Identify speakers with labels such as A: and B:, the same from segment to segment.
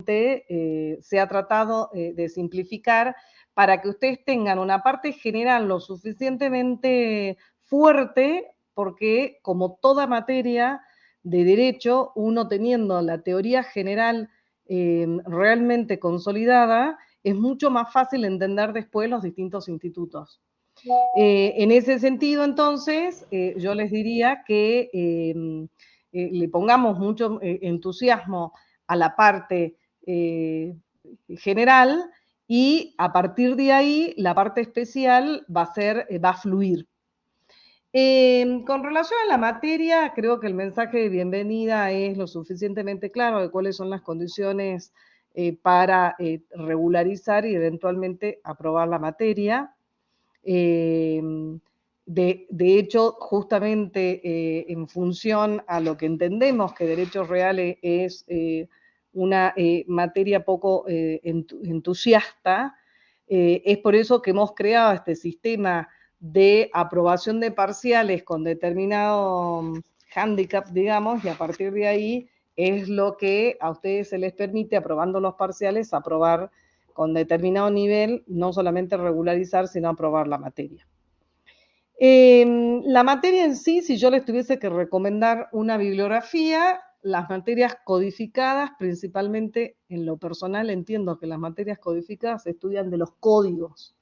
A: se ha tratado de simplificar para que ustedes tengan una parte general lo suficientemente fuerte, porque como toda materia de derecho, uno teniendo la teoría general realmente consolidada, es mucho más fácil entender después los distintos institutos. En ese sentido, entonces, yo les diría que le pongamos mucho entusiasmo a la parte general, y a partir de ahí la parte especial va a fluir. Con relación a la materia, creo que el mensaje de bienvenida es lo suficientemente claro de cuáles son las condiciones para regularizar y eventualmente aprobar la materia. De hecho, justamente en función a lo que entendemos que derechos reales es una materia poco entusiasta, es por eso que hemos creado este sistema de aprobación de parciales con determinado hándicap, digamos, y a partir de ahí es lo que a ustedes se les permite, aprobando los parciales, aprobar con determinado nivel, no solamente regularizar, sino aprobar la materia. La materia en sí, si yo les tuviese que recomendar una bibliografía, las materias codificadas, principalmente en lo personal, entiendo que las materias codificadas se estudian de los códigos.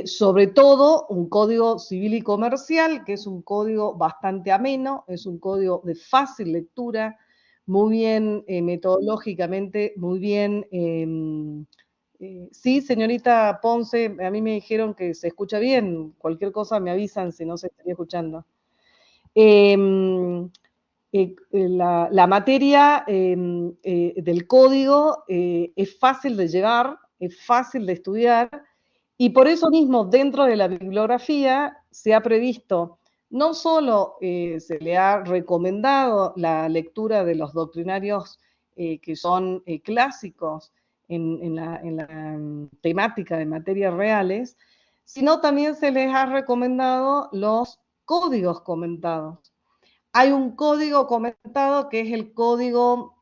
A: Sobre todo un código civil y comercial, que es un código bastante ameno, es un código de fácil lectura, muy bien metodológicamente, muy bien. Sí, señorita Ponce, a mí me dijeron que se escucha bien, cualquier cosa me avisan si no se estaría escuchando. La materia del código es fácil de llevar, es fácil de estudiar, y por eso mismo dentro de la bibliografía se ha previsto, no solo se le ha recomendado la lectura de los doctrinarios que son clásicos en la temática de materias reales, sino también se les ha recomendado los códigos comentados. Hay un código comentado que es el código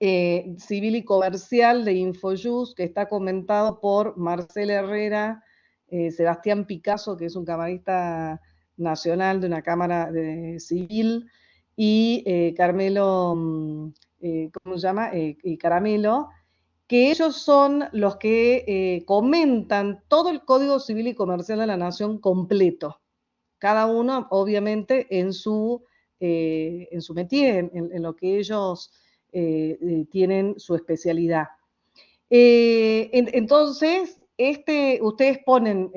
A: civil y comercial de Infojust, que está comentado por Marcela Herrera, Sebastián Picasso, que es un camarista nacional de una cámara civil, y Carmelo, ¿cómo se llama? Y Caramelo, que ellos son los que comentan todo el Código Civil y Comercial de la Nación completo, cada uno obviamente en su métier, en lo que ellos tienen su especialidad. Entonces, ustedes ponen,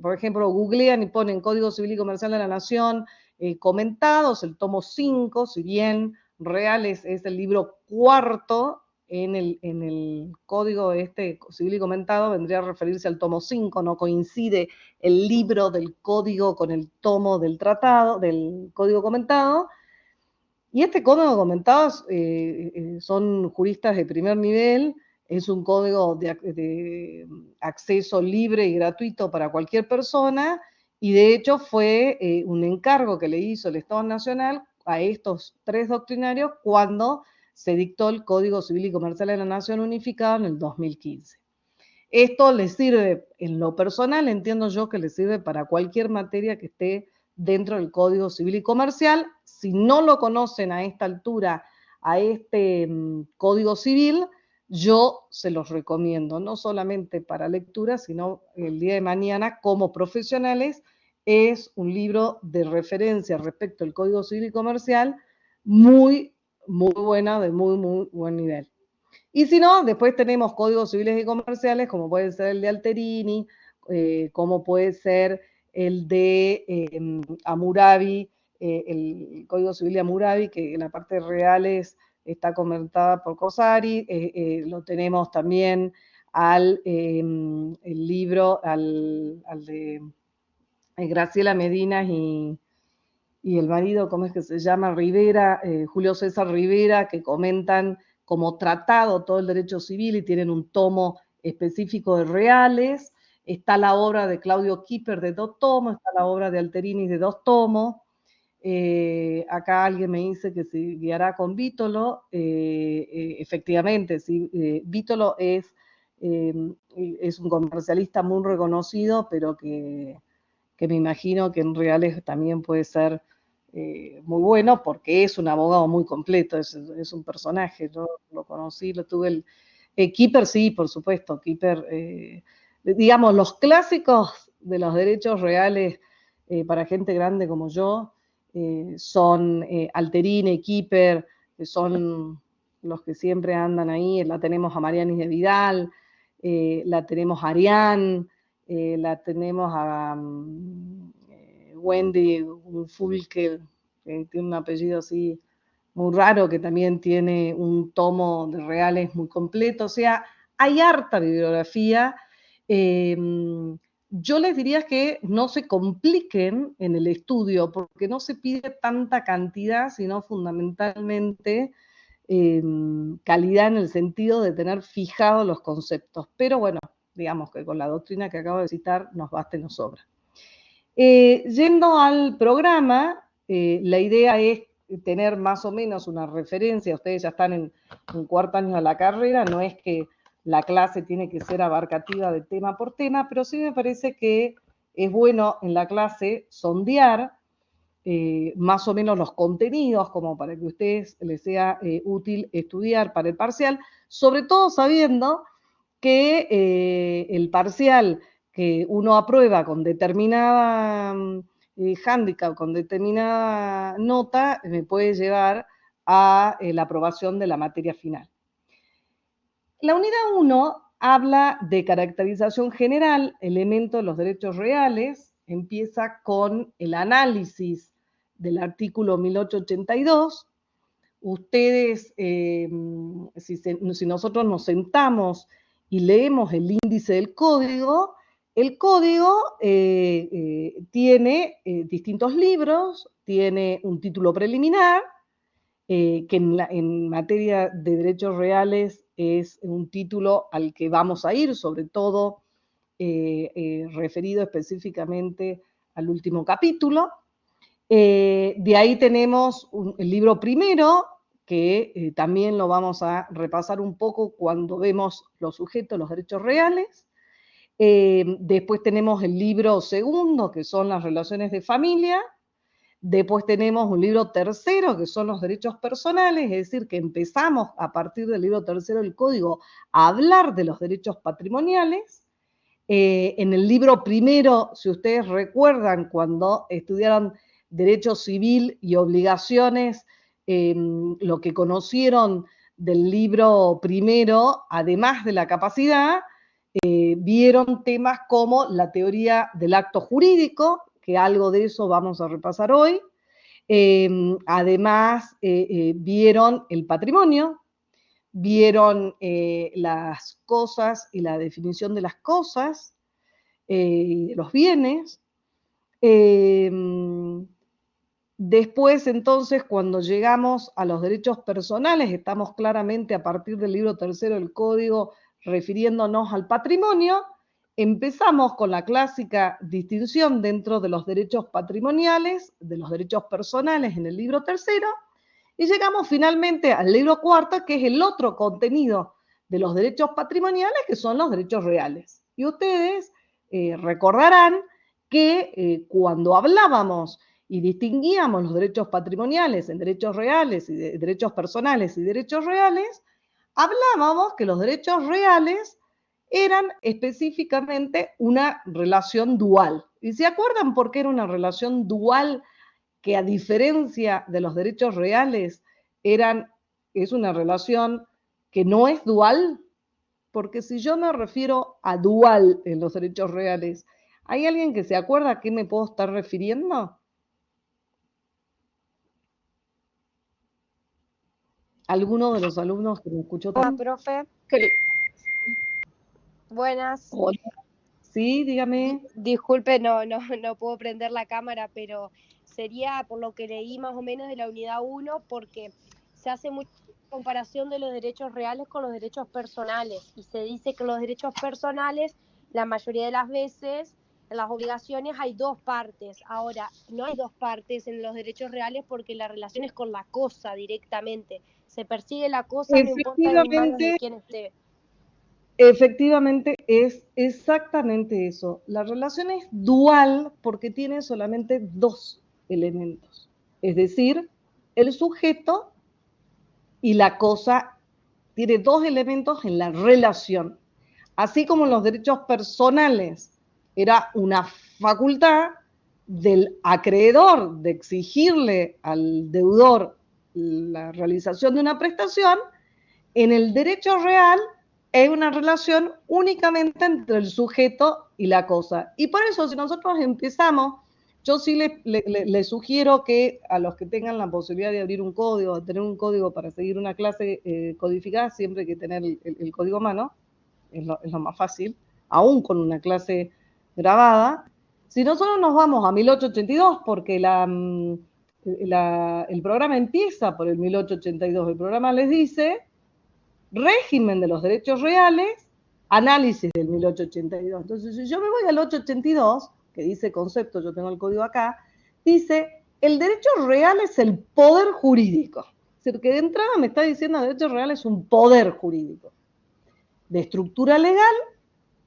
A: por ejemplo, googlean y ponen Código Civil y Comercial de la Nación comentados, el tomo 5, si bien Reales es el libro cuarto en el Código Civil y Comentado, vendría a referirse al tomo 5, no coincide el libro del Código con el tomo del tratado, del Código Comentado. Y este código comentado son juristas de primer nivel, es un código de acceso libre y gratuito para cualquier persona, y de hecho fue un encargo que le hizo el Estado Nacional a estos tres doctrinarios cuando se dictó el Código Civil y Comercial de la Nación unificado en el 2015. Esto les sirve, en lo personal, entiendo yo que les sirve para cualquier materia que esté dentro del Código Civil y Comercial. Si no lo conocen a esta altura, a este Código Civil, yo se los recomiendo, no solamente para lectura, sino el día de mañana como profesionales. Es un libro de referencia respecto al Código Civil y Comercial muy, muy buena, de muy, muy buen nivel. Y si no, después tenemos códigos civiles y comerciales, como puede ser el de Alterini, como puede ser el de Hammurabi, el Código Civil de Hammurabi, que en la parte reales está comentada por Corsari. Lo tenemos también el libro, al de Graciela Medina y el marido, ¿cómo es que se llama? Rivera, Julio César Rivera, que comentan como tratado todo el derecho civil y tienen un tomo específico de reales. Está la obra de Claudio Kipper de 2 tomos, está la obra de Alterini de 2 tomos. Acá alguien me dice que se guiará con Vítolo. Efectivamente, sí, Vítolo es un comercialista muy reconocido, pero que me imagino que en reales también puede ser muy bueno, porque es un abogado muy completo, es un personaje. Yo lo conocí, lo tuve Keeper, sí, por supuesto, Keeper, digamos, los clásicos de los derechos reales para gente grande como yo son Alterine, Keeper, que son los que siempre andan ahí. La tenemos a Marianis de Vidal, la tenemos a Ariane, la tenemos a Wendy Fulke, que tiene un apellido así muy raro, que también tiene un tomo de reales muy completo. O sea, hay harta bibliografía. Eh, yo les diría que no se compliquen en el estudio, porque no se pide tanta cantidad, sino fundamentalmente calidad en el sentido de tener fijados los conceptos. Pero bueno, digamos que con la doctrina que acabo de citar nos basta y nos sobra. Yendo al programa, la idea es tener más o menos una referencia. Ustedes ya están en cuarto año de la carrera, no es que la clase tiene que ser abarcativa de tema por tema, pero sí me parece que es bueno en la clase sondear más o menos los contenidos, como para que a ustedes les sea útil estudiar para el parcial, sobre todo sabiendo que el parcial que uno aprueba con determinada handicap, con determinada nota, me puede llevar a la aprobación de la materia final. La unidad 1 habla de caracterización general, elementos de los derechos reales, empieza con el análisis del artículo 1882. Ustedes, si nosotros nos sentamos y leemos el índice del código, el código tiene distintos libros, tiene un título preliminar, que en materia de derechos reales es un título al que vamos a ir, sobre todo referido específicamente al último capítulo. De ahí tenemos el libro primero, que también lo vamos a repasar un poco cuando vemos los sujetos, los derechos reales. Después tenemos el libro segundo, que son las relaciones de familia. Después tenemos un libro tercero, que son los derechos personales, es decir, que empezamos a partir del libro tercero del Código a hablar de los derechos patrimoniales. En el libro primero, si ustedes recuerdan, cuando estudiaron Derecho Civil y Obligaciones, lo que conocieron del libro primero, además de la capacidad, vieron temas como la teoría del acto jurídico, que algo de eso vamos a repasar hoy. Además, vieron el patrimonio, vieron las cosas y la definición de las cosas, los bienes. Después, entonces, cuando llegamos a los derechos personales, estamos claramente a partir del libro tercero del Código refiriéndonos al patrimonio. Empezamos con la clásica distinción dentro de los derechos patrimoniales, de los derechos personales en el libro tercero, y llegamos finalmente al libro cuarto, que es el otro contenido de los derechos patrimoniales, que son los derechos reales. Y ustedes recordarán que cuando hablábamos y distinguíamos los derechos patrimoniales en derechos reales y derechos personales y derechos reales, hablábamos que los derechos reales eran específicamente una relación dual. ¿Y se acuerdan por qué era una relación dual? Que a diferencia de los derechos reales, es una relación que no es dual, porque si yo me refiero a dual en los derechos reales, ¿hay alguien que se acuerda a qué me puedo estar refiriendo? ¿Alguno de los alumnos que me escuchó
B: Hola,
A: también?
B: profe. Buenas.
A: Hola. Sí, dígame.
B: Disculpe, no puedo prender la cámara, pero sería por lo que leí más o menos de la unidad 1, porque se hace mucha comparación de los derechos reales con los derechos personales y se dice que los derechos personales, la mayoría de las veces, En las obligaciones hay dos partes. Ahora, no hay dos partes en los derechos reales porque la relación es con la cosa directamente. Se persigue la cosa, no importa en manos de
A: Efectivamente,
B: quién esté.
A: efectivamente es exactamente eso. La relación es dual porque tiene solamente dos elementos. Es decir, el sujeto y la cosa tiene dos elementos en la relación. Así como en los derechos personales era una facultad del acreedor de exigirle al deudor la realización de una prestación, en el derecho real es una relación únicamente entre el sujeto y la cosa. Y por eso, si nosotros empezamos, yo sí le sugiero que a los que tengan la posibilidad de abrir un código, de tener un código para seguir una clase codificada, siempre hay que tener el código a mano, es lo más fácil, aún con una clase grabada. Si nosotros nos vamos a 1882, porque el programa empieza por el 1882, el programa les dice régimen de los derechos reales, análisis del 1882. Entonces, si yo me voy al 882, que dice concepto, yo tengo el código acá, dice, el derecho real es el poder jurídico. Es decir, que de entrada me está diciendo el derecho real es un poder jurídico de estructura legal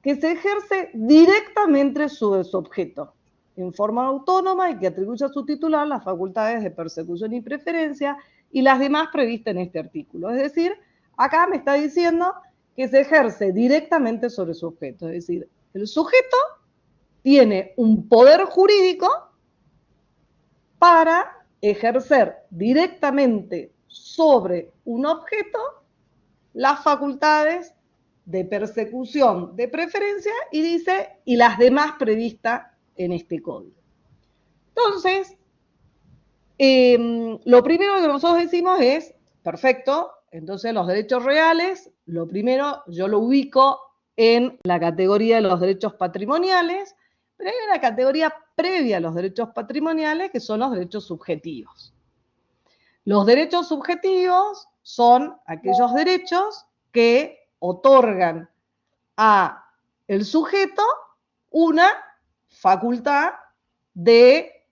A: que se ejerce directamente sobre su objeto, en forma autónoma y que atribuye a su titular las facultades de persecución y preferencia y las demás previstas en este artículo. Es decir, acá me está diciendo que se ejerce directamente sobre su objeto. Es decir, el sujeto tiene un poder jurídico para ejercer directamente sobre un objeto las facultades de persecución de preferencia y dice, y las demás previstas en este código. Entonces, lo primero que nosotros decimos es, perfecto, entonces los derechos reales, lo primero yo lo ubico en la categoría de los derechos patrimoniales, pero hay una categoría previa a los derechos patrimoniales que son los derechos subjetivos. Los derechos subjetivos son aquellos derechos que otorgan a el sujeto una facultad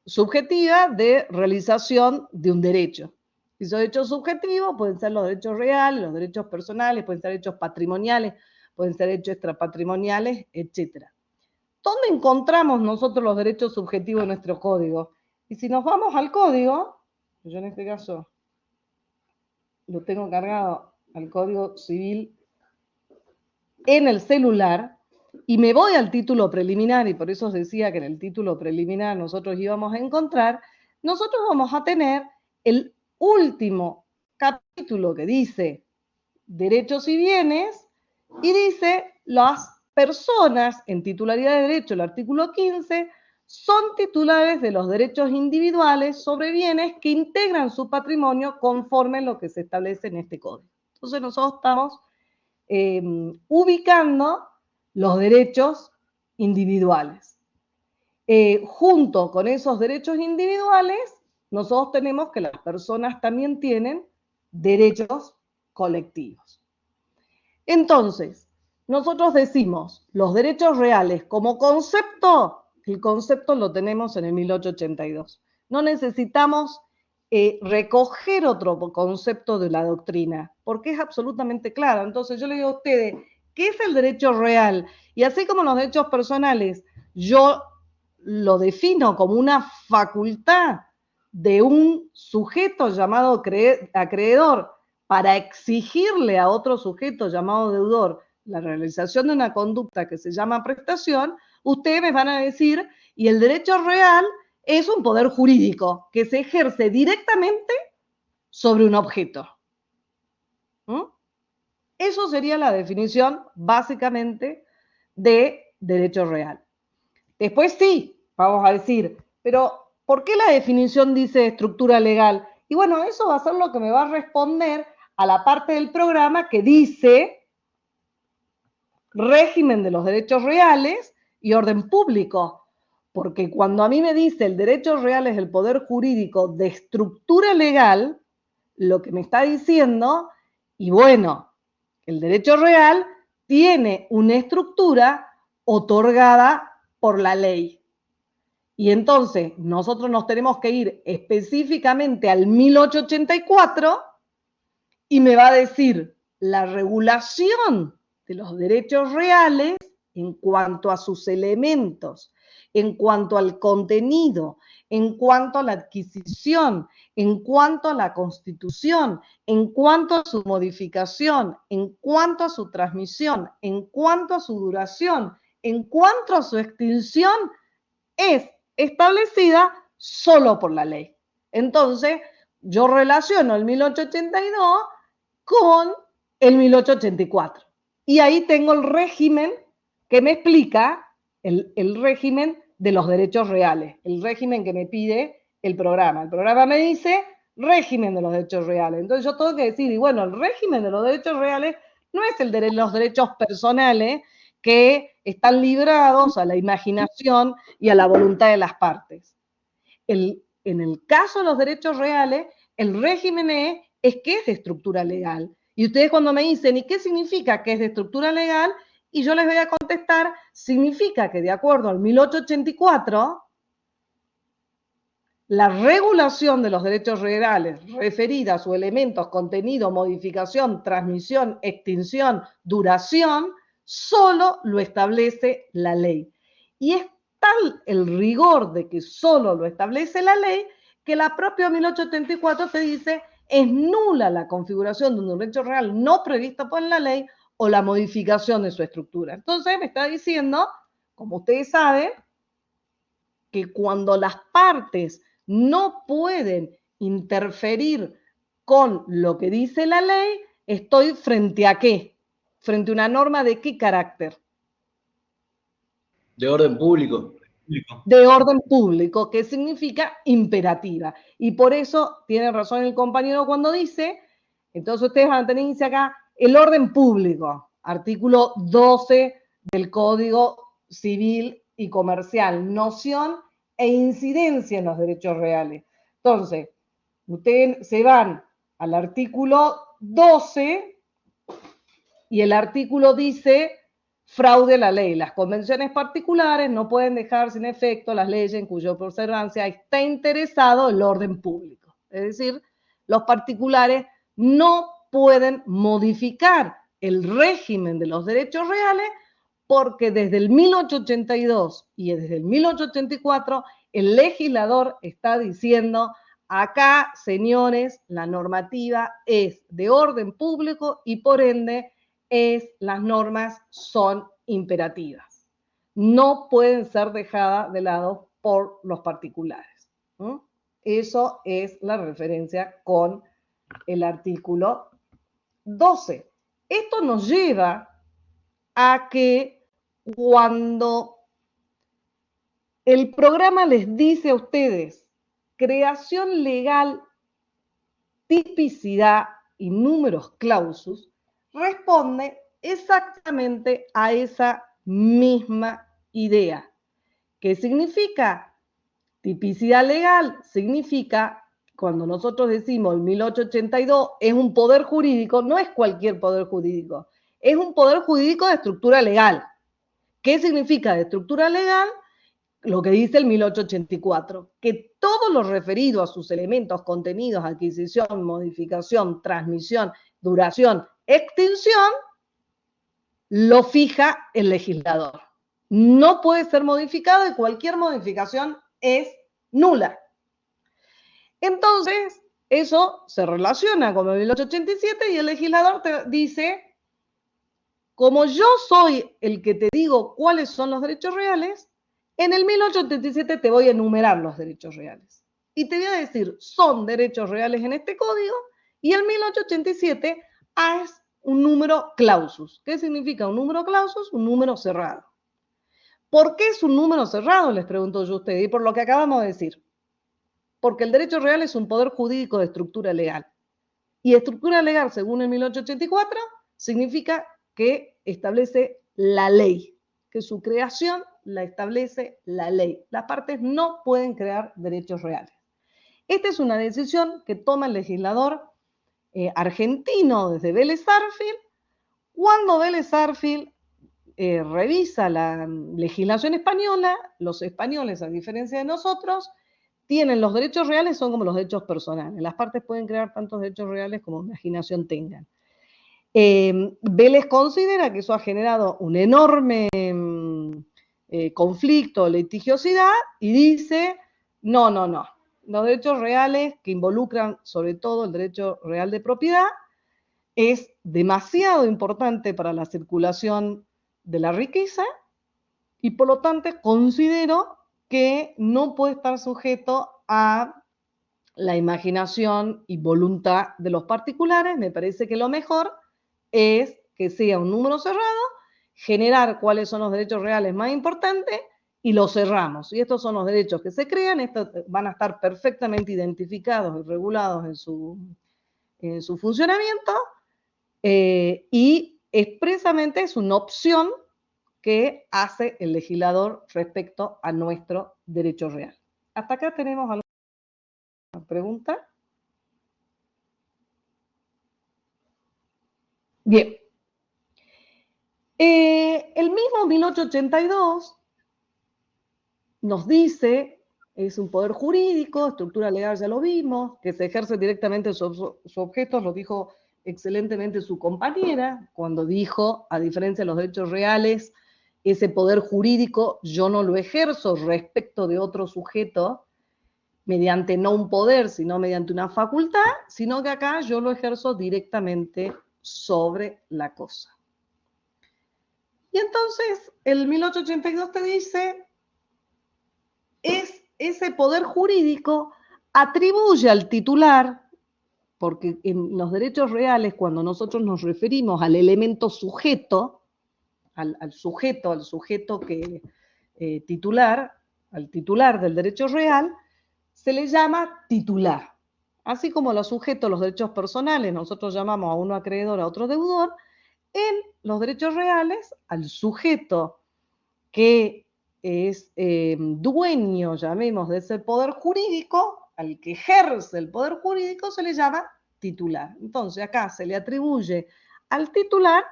A: subjetiva de realización de un derecho. Y esos derechos subjetivos pueden ser los derechos reales, los derechos personales, pueden ser derechos patrimoniales, pueden ser derechos extrapatrimoniales, etc. ¿Dónde encontramos nosotros los derechos subjetivos en nuestro código? Y si nos vamos al código, yo en este caso lo tengo cargado al Código Civil en el celular y me voy al título preliminar, y por eso os decía que en el título preliminar nosotros íbamos a encontrar, nosotros vamos a tener el último capítulo que dice derechos y bienes y dice las personas en titularidad de derecho, el artículo 15, son titulares de los derechos individuales sobre bienes que integran su patrimonio conforme a lo que se establece en este código. Entonces nosotros estamos ubicando los derechos individuales. Junto con esos derechos individuales, nosotros tenemos que las personas también tienen derechos colectivos. Entonces, nosotros decimos los derechos reales como concepto, el concepto lo tenemos en el 1882. No necesitamos recoger otro concepto de la doctrina, porque es absolutamente claro. Entonces yo le digo a ustedes, ¿qué es el derecho real? Y así como los derechos personales, yo lo defino como una facultad de un sujeto llamado acreedor para exigirle a otro sujeto llamado deudor la realización de una conducta que se llama prestación, ustedes me van a decir, y el derecho real es un poder jurídico que se ejerce directamente sobre un objeto. ¿Mm? Eso sería la definición, básicamente, de derecho real. Después sí, vamos a decir, pero ¿por qué la definición dice estructura legal? Y bueno, eso va a ser lo que me va a responder a la parte del programa que dice régimen de los derechos reales y orden público. Porque cuando a mí me dice el derecho real es el poder jurídico de estructura legal, lo que me está diciendo, y bueno, el derecho real tiene una estructura otorgada por la ley. Y entonces nosotros nos tenemos que ir específicamente al 1884 y me va a decir la regulación de los derechos reales en cuanto a sus elementos, en cuanto al contenido, en cuanto a la adquisición, en cuanto a la constitución, en cuanto a su modificación, en cuanto a su transmisión, en cuanto a su duración, en cuanto a su extinción, es establecida solo por la ley. Entonces, yo relaciono el 1882 con el 1884. Y ahí tengo el régimen que me explica el régimen de los derechos reales, el régimen que me pide el programa. El programa me dice régimen de los derechos reales. Entonces yo tengo que decir, y bueno, el régimen de los derechos reales no es el de los derechos personales que están librados a la imaginación y a la voluntad de las partes. En el caso de los derechos reales, el régimen es que es de estructura legal. Y ustedes cuando me dicen, ¿y qué significa que es de estructura legal? Y yo les voy a contestar, significa que de acuerdo al 1884, la regulación de los derechos reales referida a sus elementos, contenido, modificación, transmisión, extinción, duración, solo lo establece la ley. Y es tal el rigor de que solo lo establece la ley que la propia 1884 te dice es nula la configuración de un derecho real no previsto por la ley o la modificación de su estructura. Entonces me está diciendo, como ustedes saben, que cuando las partes no pueden interferir con lo que dice la ley, estoy frente a qué, frente a una norma de qué carácter.
C: De orden público.
A: De orden público, que significa imperativa. Y por eso tiene razón el compañero cuando dice, entonces ustedes van a tener que acá el orden público, artículo 12 del Código Civil y Comercial, noción e incidencia en los derechos reales. Entonces, ustedes se van al artículo 12 y el artículo dice fraude a la ley. Las convenciones particulares no pueden dejar sin efecto las leyes en cuya observancia está interesado el orden público. Es decir, los particulares no pueden modificar el régimen de los derechos reales porque desde el 1882 y desde el 1884 el legislador está diciendo acá, señores, la normativa es de orden público y por ende las normas son imperativas. No pueden ser dejadas de lado por los particulares. Eso es la referencia con el artículo 12. Esto nos lleva a que cuando el programa les dice a ustedes creación legal, tipicidad y números clausus, responde exactamente a esa misma idea. ¿Qué significa? Tipicidad legal significa, cuando nosotros decimos el 1882 es un poder jurídico, no es cualquier poder jurídico, es un poder jurídico de estructura legal. ¿Qué significa de estructura legal? Lo que dice el 1884, que todo lo referido a sus elementos, contenidos, adquisición, modificación, transmisión, duración, extinción, lo fija el legislador. No puede ser modificado y cualquier modificación es nula. Entonces, eso se relaciona con el 1887 y el legislador te dice, como yo soy el que te digo cuáles son los derechos reales, en el 1887 te voy a enumerar los derechos reales. Y te voy a decir, son derechos reales en este código, y el 1887 es un número clausus. ¿Qué significa un número clausus? Un número cerrado. ¿Por qué es un número cerrado? Les pregunto yo a ustedes, y por lo que acabamos de decir. Porque el derecho real es un poder jurídico de estructura legal. Y estructura legal, según el 1884, significa que establece la ley, que su creación la establece la ley. Las partes no pueden crear derechos reales. Esta es una decisión que toma el legislador argentino desde Vélez Sarsfield, cuando Vélez Sarsfield revisa la legislación española, los españoles, a diferencia de nosotros, tienen los derechos reales, son como los derechos personales. Las partes pueden crear tantos derechos reales como imaginación tengan. Vélez considera que eso ha generado un enorme conflicto, litigiosidad, y dice, no, no, no. Los derechos reales que involucran sobre todo el derecho real de propiedad es demasiado importante para la circulación de la riqueza y por lo tanto considero que no puede estar sujeto a la imaginación y voluntad de los particulares. Me parece que lo mejor es que sea un número cerrado, generar cuáles son los derechos reales más importantes y los cerramos. Y estos son los derechos que se crean, estos van a estar perfectamente identificados y regulados en su funcionamiento, y expresamente es una opción que hace el legislador respecto a nuestro derecho real. Hasta acá tenemos alguna pregunta. Bien. El mismo 1882 nos dice, es un poder jurídico, estructura legal ya lo vimos, que se ejerce directamente sobre sus objetos, lo dijo excelentemente su compañera, cuando dijo, a diferencia de los derechos reales, ese poder jurídico yo no lo ejerzo respecto de otro sujeto, mediante no un poder, sino mediante una facultad, sino que acá yo lo ejerzo directamente sobre la cosa. Y entonces el 1882 te dice, es ese poder jurídico atribuye al titular, porque en los derechos reales, cuando nosotros nos referimos al elemento sujeto, al sujeto que titular, al titular del derecho real, se le llama titular. Así como los sujetos, los derechos personales, nosotros llamamos a uno acreedor, a otro deudor, en los derechos reales, al sujeto que es dueño, llamemos, de ese poder jurídico, al que ejerce el poder jurídico, se le llama titular. Entonces, acá se le atribuye al titular,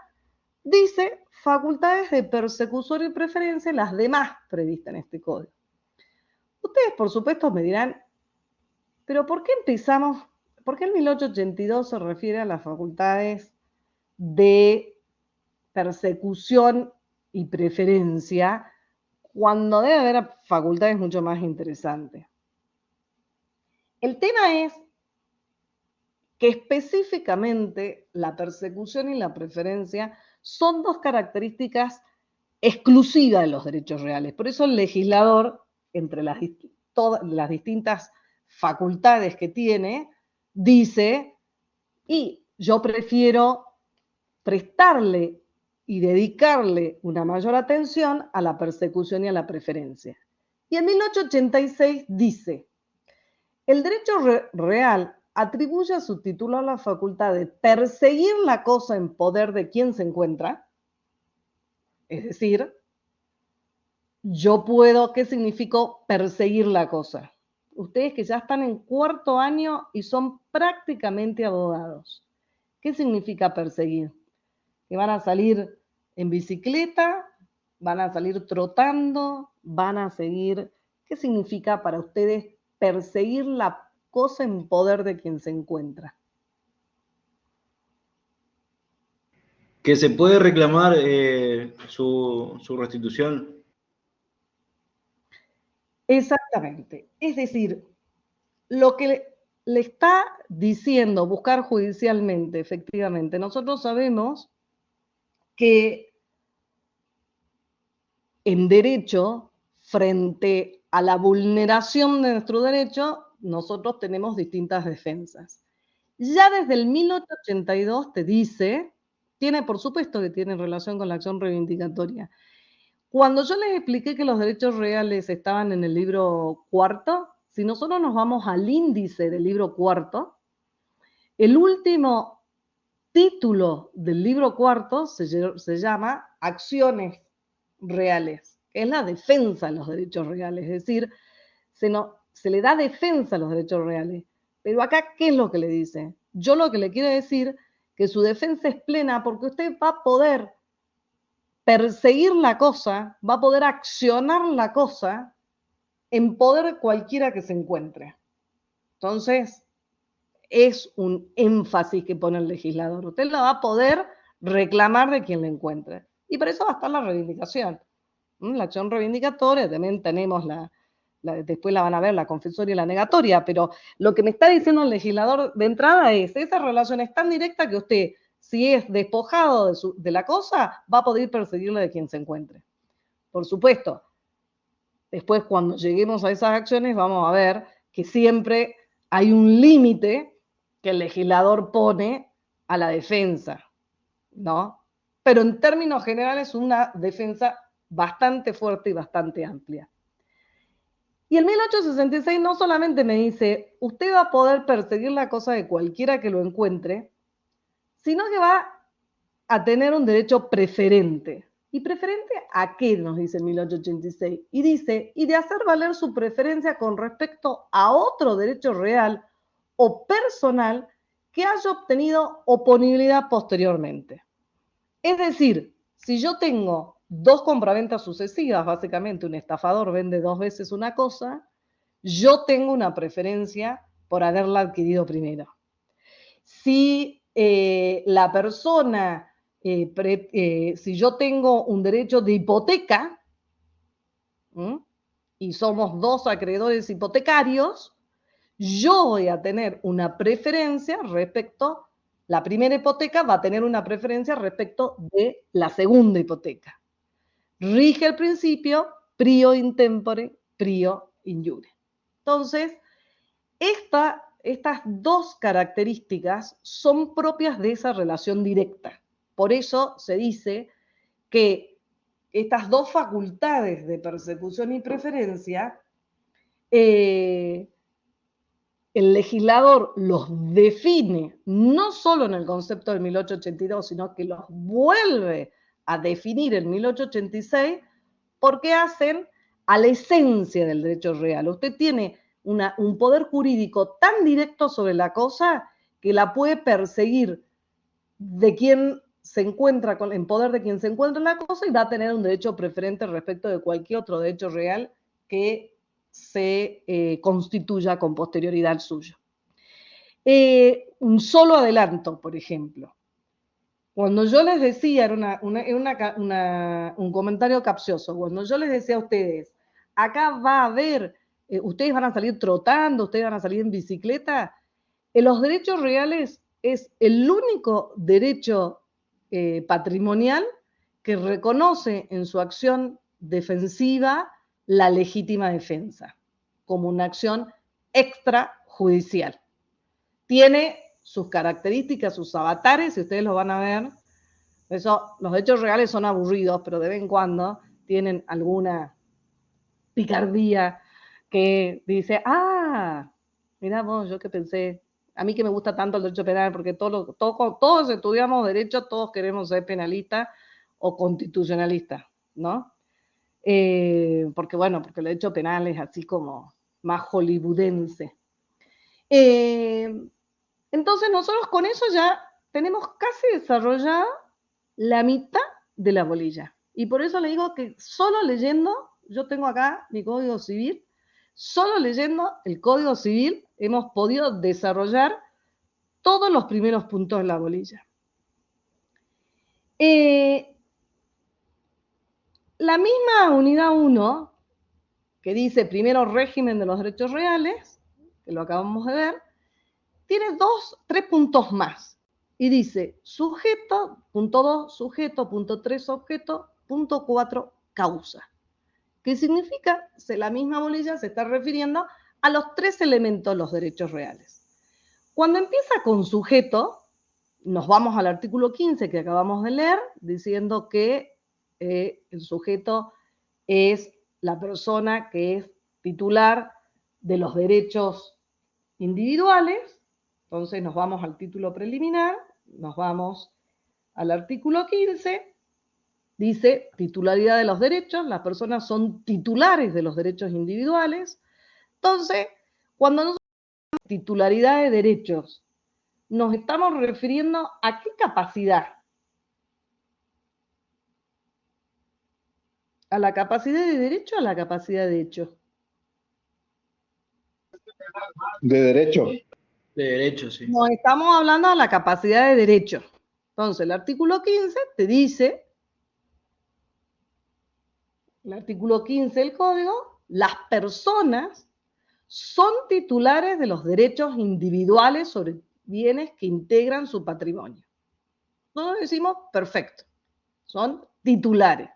A: dice, facultades de persecución y preferencia, las demás previstas en este código. Ustedes, por supuesto, me dirán, pero ¿por qué empezamos? ¿Por qué el 1882 se refiere a las facultades de persecución y preferencia, cuando debe haber facultades mucho más interesantes? El tema es que específicamente la persecución y la preferencia son dos características exclusivas de los derechos reales. Por eso el legislador, entre todas las distintas facultades que tiene, dice, y yo prefiero prestarle y dedicarle una mayor atención a la persecución y a la preferencia. Y en 1886 dice, el derecho real atribuye a su titular la facultad de perseguir la cosa en poder de quien se encuentra, es decir, yo puedo, ¿qué significó perseguir la cosa? Ustedes que ya están en cuarto año y son prácticamente abogados, ¿qué significa perseguir? Que van a salir en bicicleta, van a salir trotando, van a seguir. ¿Qué significa para ustedes perseguir la cosa en poder de quien se encuentra?
C: Que se puede reclamar su restitución.
A: Exactamente. Es decir, lo que le está diciendo buscar judicialmente, efectivamente, nosotros sabemos que en derecho, frente a la vulneración de nuestro derecho, nosotros tenemos distintas defensas. Ya desde el 1882 te dice, por supuesto que tiene relación con la acción reivindicatoria. Cuando yo les expliqué que los derechos reales estaban en el libro cuarto, si nosotros nos vamos al índice del libro cuarto, el último título del libro cuarto se llama Acciones Reales, que es la defensa de los derechos reales, es decir, se le da defensa a los derechos reales. Pero acá, ¿qué es lo que le dice? Yo lo que le quiero decir que su defensa es plena porque usted va a poder perseguir la cosa, va a poder accionar la cosa en poder cualquiera que se encuentre. Entonces, es un énfasis que pone el legislador. Usted lo va a poder reclamar de quien le encuentre. Y para eso va a estar la reivindicación. La acción reivindicatoria, también tenemos después la van a ver, la confesoria y la negatoria, pero lo que me está diciendo el legislador de entrada es, esa relación es tan directa que usted, si es despojado de la cosa, va a poder perseguirle de quien se encuentre. Por supuesto, después cuando lleguemos a esas acciones vamos a ver que siempre hay un límite que el legislador pone a la defensa, ¿no? Pero en términos generales una defensa bastante fuerte y bastante amplia. Y el 1866 no solamente me dice, usted va a poder perseguir la cosa de cualquiera que lo encuentre, sino que va a tener un derecho preferente. ¿Y preferente a qué? Nos dice el 1886. Y dice, y de hacer valer su preferencia con respecto a otro derecho real o personal que haya obtenido oponibilidad posteriormente. Es decir, si yo tengo dos compraventas sucesivas, básicamente un estafador vende dos veces una cosa, yo tengo una preferencia por haberla adquirido primero. Si la persona, si yo tengo un derecho de hipoteca, y somos dos acreedores hipotecarios, yo voy a tener una preferencia respecto, la primera hipoteca va a tener una preferencia respecto de la segunda hipoteca. Rige el principio prio in tempore, prio in iure. Entonces, estas dos características son propias de esa relación directa. Por eso se dice que estas dos facultades de persecución y preferencia, el legislador los define no solo en el concepto del 1882, sino que los vuelve a definir en 1886 porque hacen a la esencia del derecho real. Usted tiene un poder jurídico tan directo sobre la cosa que la puede perseguir de quien se encuentra en poder de quien se encuentra en la cosa y va a tener un derecho preferente respecto de cualquier otro derecho real que se constituya con posterioridad al suyo. Un solo adelanto, por ejemplo. Cuando yo les decía, era un comentario capcioso, cuando yo les decía a ustedes, acá va a haber, ustedes van a salir trotando, ustedes van a salir en bicicleta, en los derechos reales es el único derecho patrimonial que reconoce en su acción defensiva la legítima defensa, como una acción extrajudicial. Tiene sus características, sus avatares, y ustedes lo van a ver. Eso, los hechos reales son aburridos, pero de vez en cuando tienen alguna picardía que dice, mirá vos, yo que pensé, a mí que me gusta tanto el derecho penal, porque todos estudiamos derecho, todos queremos ser penalistas o constitucionalistas, ¿no? Porque el derecho penal es así como más hollywoodense. Entonces nosotros con eso ya tenemos casi desarrollada la mitad de la bolilla. Y por eso le digo que solo leyendo, yo tengo acá mi Código Civil, solo leyendo el Código Civil hemos podido desarrollar todos los primeros puntos de la bolilla. La misma unidad 1, que dice primero régimen de los derechos reales, que lo acabamos de ver, tiene 3 puntos más. Y dice sujeto, punto 2, sujeto, punto 3, objeto, punto 4, causa. ¿Qué significa? La misma bolilla se está refiriendo a los 3 elementos de los derechos reales. Cuando empieza con sujeto, nos vamos al artículo 15 que acabamos de leer, diciendo que el sujeto es la persona que es titular de los derechos individuales. Entonces nos vamos al título preliminar, nos vamos al artículo 15, dice titularidad de los derechos, las personas son titulares de los derechos individuales. Entonces, cuando nosotros hablamos de titularidad de derechos, nos estamos refiriendo a qué capacidad. ¿A la capacidad de derecho o a la capacidad de hecho?
D: De derecho.
C: De derecho, sí.
A: No, estamos hablando de la capacidad de derecho. Entonces, el artículo 15 te dice, el artículo 15 del Código, las personas son titulares de los derechos individuales sobre bienes que integran su patrimonio. Nosotros decimos, perfecto, son titulares.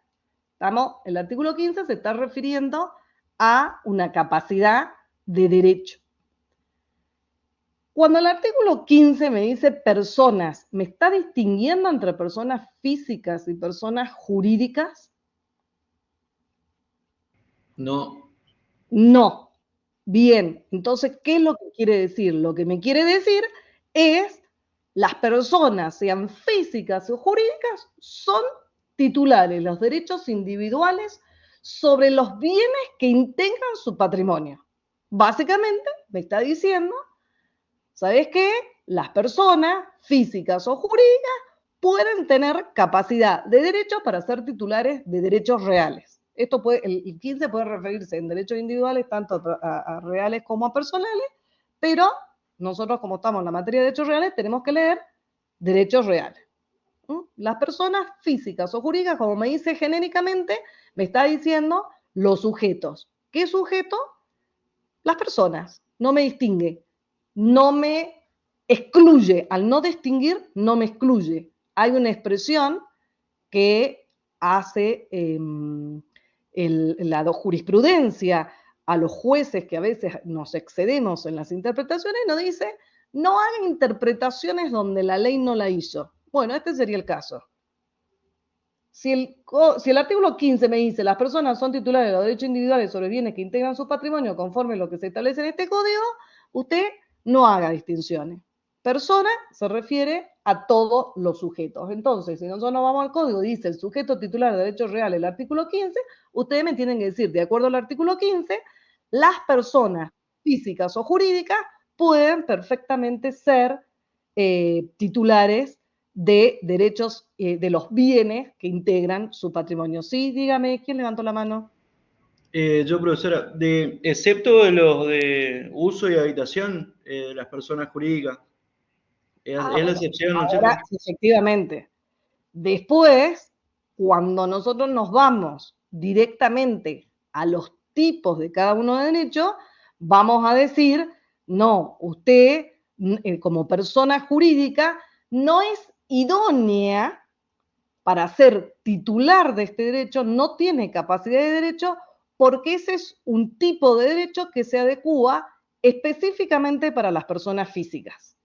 A: El artículo 15 se está refiriendo a una capacidad de derecho. Cuando el artículo 15 me dice personas, ¿me está distinguiendo entre personas físicas y personas jurídicas?
C: No.
A: No. Bien, entonces, ¿qué es lo que quiere decir? Lo que me quiere decir es las personas, sean físicas o jurídicas, son titulares los derechos individuales sobre los bienes que integran su patrimonio. Básicamente, me está diciendo, ¿sabes qué? Las personas físicas o jurídicas pueden tener capacidad de derecho para ser titulares de derechos reales. Esto puede, el 15 puede referirse en derechos individuales tanto a reales como a personales, pero nosotros como estamos en la materia de derechos reales tenemos que leer derechos reales. Las personas físicas o jurídicas, como me dice genéricamente, me está diciendo los sujetos. ¿Qué sujeto? Las personas. No me distingue. No me excluye. Al no distinguir, no me excluye. Hay una expresión que hace la jurisprudencia a los jueces que a veces nos excedemos en las interpretaciones, nos dice, no hagan interpretaciones donde la ley no la hizo. Bueno, este sería el caso. Si el artículo 15 me dice las personas son titulares de los derechos individuales sobre bienes que integran su patrimonio conforme a lo que se establece en este código, usted no haga distinciones. Persona se refiere a todos los sujetos. Entonces, si nosotros nos vamos al código, dice el sujeto titular de derechos reales, el artículo 15, ustedes me tienen que decir, de acuerdo al artículo 15, las personas físicas o jurídicas pueden perfectamente ser titulares de derechos de los bienes que integran su patrimonio. Sí, dígame, ¿quién levantó la mano?
C: Yo, profesora, excepto de los de uso y habitación de las personas jurídicas, es la
A: Bueno,
C: excepción, ¿no es cierto?
A: ahora efectivamente. Después, cuando nosotros nos vamos directamente a los tipos de cada uno de derechos, vamos a decir, no, usted como persona jurídica no es idónea para ser titular de este derecho, no tiene capacidad de derecho porque ese es un tipo de derecho que se adecúa específicamente para las personas físicas.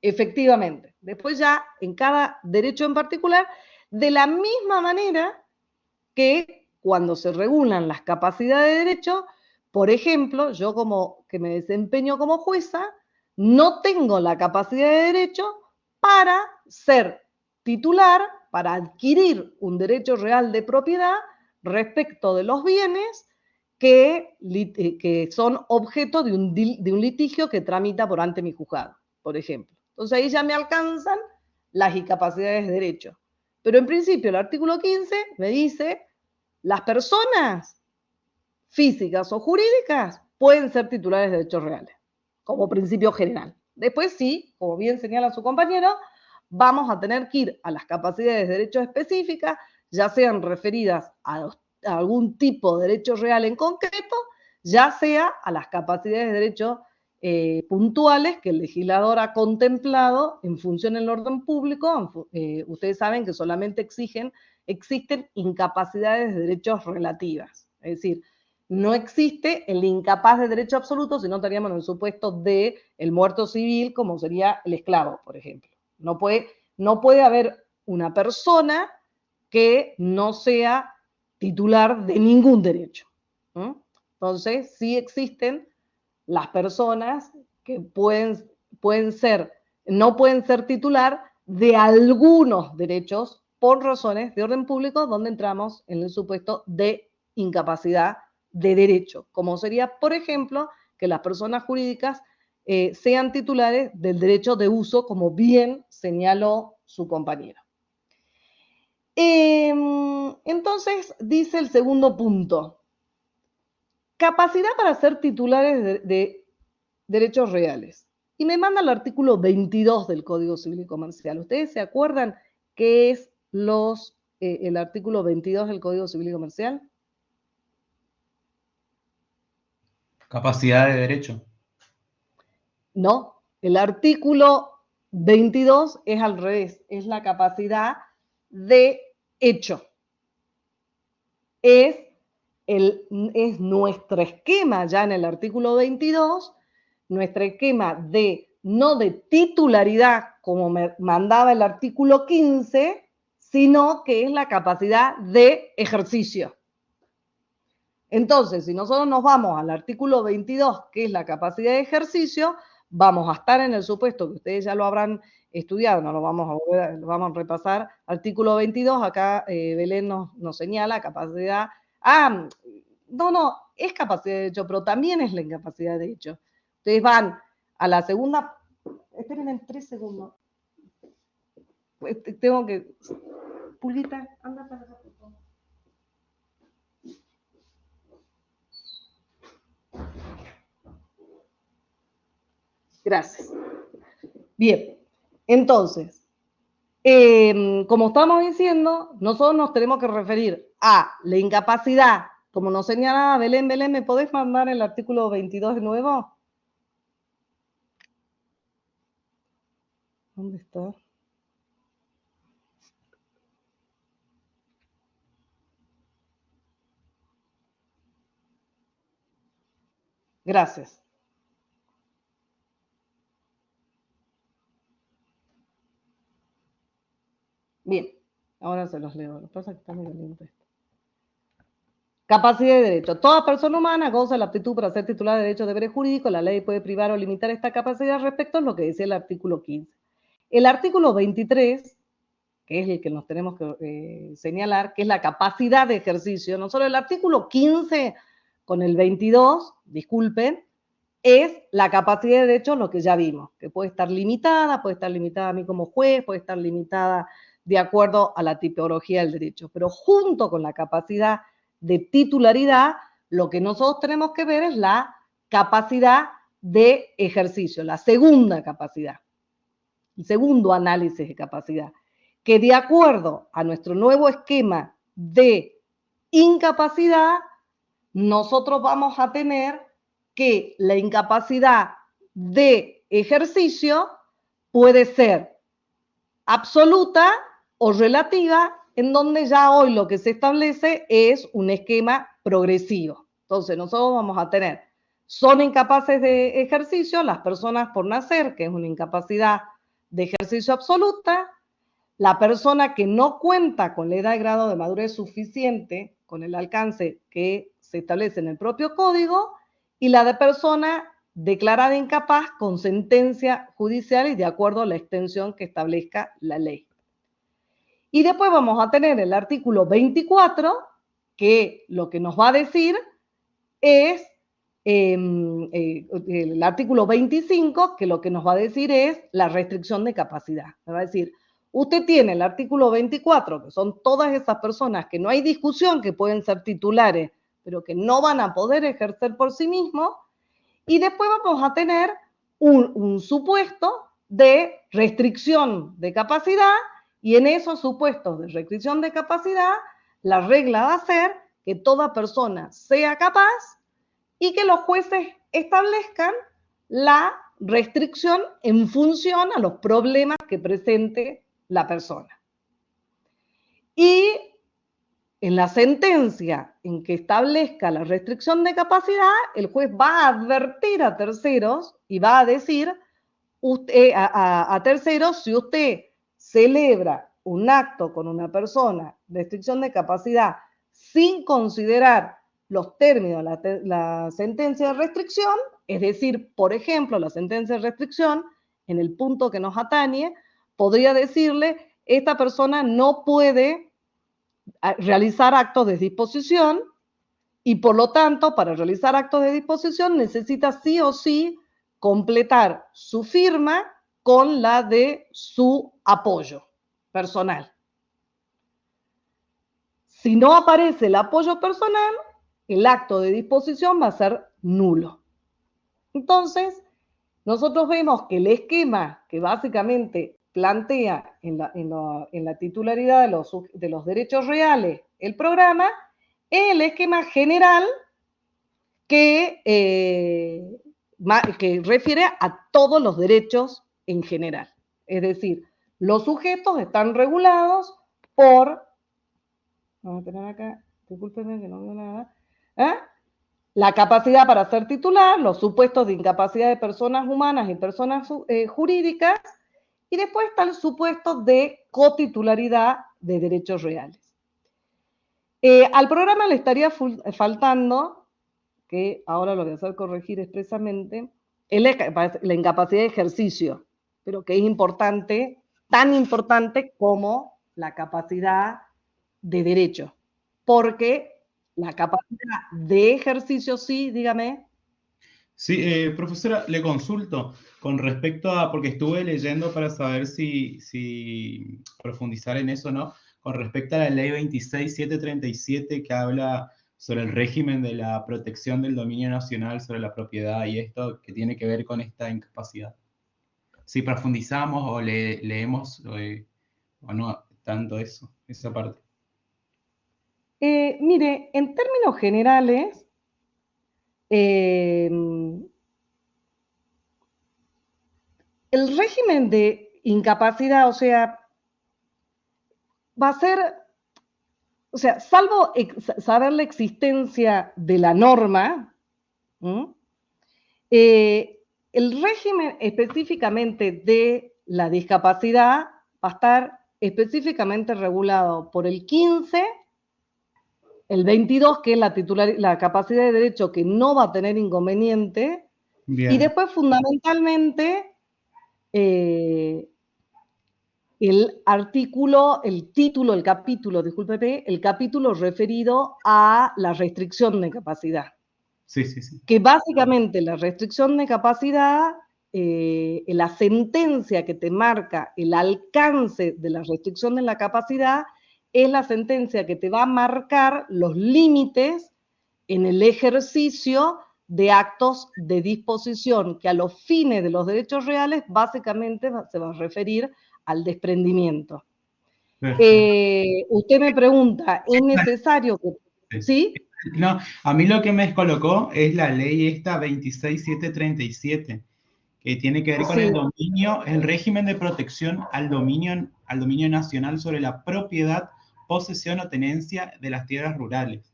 A: Efectivamente. Después ya en cada derecho en particular, de la misma manera que cuando se regulan las capacidades de derecho, por ejemplo, yo como que me desempeño como jueza, no tengo la capacidad de derecho para ser titular, para adquirir un derecho real de propiedad respecto de los bienes que son objeto de un litigio que tramita por ante mi juzgado, por ejemplo. Entonces ahí ya me alcanzan las incapacidades de derecho. Pero en principio el artículo 15 me dice, las personas físicas o jurídicas pueden ser titulares de derechos reales, como principio general. Después sí, como bien señala su compañero, vamos a tener que ir a las capacidades de derechos específicas, ya sean referidas a algún tipo de derecho real en concreto, ya sea a las capacidades de derechos puntuales que el legislador ha contemplado en función del orden público. Ustedes saben que solamente existen incapacidades de derechos relativas. Es decir, no existe el incapaz de derecho absoluto, si no estaríamos en el supuesto del muerto civil, como sería el esclavo, por ejemplo. No puede haber una persona que no sea titular de ningún derecho. Entonces, sí existen las personas que no pueden ser titular de algunos derechos por razones de orden público, donde entramos en el supuesto de incapacidad de derecho, como sería, por ejemplo, que las personas jurídicas sean titulares del derecho de uso, como bien señaló su compañero. Entonces, Entonces, dice el segundo punto, capacidad para ser titulares de derechos reales. Y me manda el artículo 22 del Código Civil y Comercial. ¿Ustedes se acuerdan qué es el artículo 22 del Código Civil y Comercial?
E: Capacidad de derecho.
A: No, el artículo 22 es al revés, es la capacidad de hecho. Es nuestro esquema ya en el artículo 22, nuestro esquema no de titularidad como me mandaba el artículo 15, sino que es la capacidad de ejercicio. Entonces, si nosotros nos vamos al artículo 22, que es la capacidad de ejercicio, vamos a estar en el supuesto que ustedes ya lo habrán estudiado, no lo vamos lo vamos a repasar. Artículo 22, acá Belén nos señala capacidad. No, es capacidad de hecho, pero también es la incapacidad de hecho. Ustedes van a la segunda. Esperen en 3 segundos. Tengo que. Pulguita, anda para acá, por favor. Gracias. Bien, entonces, como estamos diciendo, nosotros nos tenemos que referir a la incapacidad, como nos señalaba Belén. Belén, ¿me podés mandar el artículo 22 de nuevo? ¿Dónde está? Gracias. Bien, ahora se los leo. Lo que pasa es que está muy lento esto. Capacidad de derecho. Toda persona humana goza de la aptitud para ser titular de derechos de deberes jurídicos. La ley puede privar o limitar esta capacidad respecto a lo que decía el artículo 15. El artículo 23, que es el que nos tenemos que señalar, que es la capacidad de ejercicio. No solo el artículo 15 con el 22, disculpen, es la capacidad de derecho, lo que ya vimos, que puede estar limitada a mí como juez, puede estar limitada de acuerdo a la tipología del derecho. Pero junto con la capacidad de titularidad, lo que nosotros tenemos que ver es la capacidad de ejercicio, la segunda capacidad, el segundo análisis de capacidad, que de acuerdo a nuestro nuevo esquema de incapacidad, nosotros vamos a tener que la incapacidad de ejercicio puede ser absoluta o relativa, en donde ya hoy lo que se establece es un esquema progresivo. Entonces, nosotros vamos a tener, son incapaces de ejercicio las personas por nacer, que es una incapacidad de ejercicio absoluta, la persona que no cuenta con la edad y grado de madurez suficiente, con el alcance que se establece en el propio código, y la de persona declarada incapaz con sentencia judicial y de acuerdo a la extensión que establezca la ley. Y después vamos a tener el artículo 24, que lo que nos va a decir es el artículo 25, que lo que nos va a decir es la restricción de capacidad. Me va a decir, usted tiene el artículo 24, que son todas esas personas que no hay discusión que pueden ser titulares, pero que no van a poder ejercer por sí mismos, y después vamos a tener un supuesto de restricción de capacidad, y en esos supuestos de restricción de capacidad, la regla va a ser que toda persona sea capaz y que los jueces establezcan la restricción en función a los problemas que presente la persona. Y en la sentencia en que establezca la restricción de capacidad, el juez va a advertir a terceros y va a decir a terceros, si usted celebra un acto con una persona de restricción de capacidad sin considerar los términos de la sentencia de restricción, es decir, por ejemplo, la sentencia de restricción, en el punto que nos atañe, podría decirle, esta persona no puede realizar actos de disposición y por lo tanto, para realizar actos de disposición necesita sí o sí completar su firma con la de su apoyo personal. Si no aparece el apoyo personal, el acto de disposición va a ser nulo. Entonces, nosotros vemos que el esquema que básicamente plantea en la titularidad de los derechos reales el programa es el esquema general que refiere a todos los derechos en general. Es decir, los sujetos están regulados por... Vamos a tener acá, discúlpenme que no veo nada. La capacidad para ser titular, los supuestos de incapacidad de personas humanas y personas jurídicas, y después está el supuesto de cotitularidad de derechos reales. Al programa le estaría faltando, que ahora lo voy a hacer corregir expresamente, la incapacidad de ejercicio, pero que es importante, tan importante como la capacidad de derecho, porque la capacidad de ejercicio sí, dígame.
E: Sí, profesora, le consulto con respecto a, porque estuve leyendo para saber si profundizar en eso, ¿no? Con respecto a la ley 26737 que habla sobre el régimen de la protección del dominio nacional sobre la propiedad y esto que tiene que ver con esta incapacidad. Si profundizamos o leemos o no tanto eso, esa parte.
A: Mire, en términos generales, el régimen de incapacidad, o sea, va a ser, o sea, salvo saber la existencia de la norma, el régimen específicamente de la discapacidad va a estar específicamente regulado por el 15, el 22, que es la capacidad de derecho que no va a tener inconveniente,
E: Bien.
A: y después fundamentalmente el artículo, el título, el capítulo, discúlpeme, el capítulo referido a la restricción de capacidad.
E: Sí, sí, sí.
A: Que básicamente la restricción de capacidad, la sentencia que te marca el alcance de la restricción de la capacidad, es la sentencia que te va a marcar los límites en el ejercicio de actos de disposición, que a los fines de los derechos reales básicamente se va a referir al desprendimiento. Usted me pregunta, ¿es necesario que... ¿Sí?
E: No, a mí lo que me descolocó es la ley esta 26737, que tiene que ver con el dominio, el régimen de protección al dominio nacional sobre la propiedad, posesión o tenencia de las tierras rurales.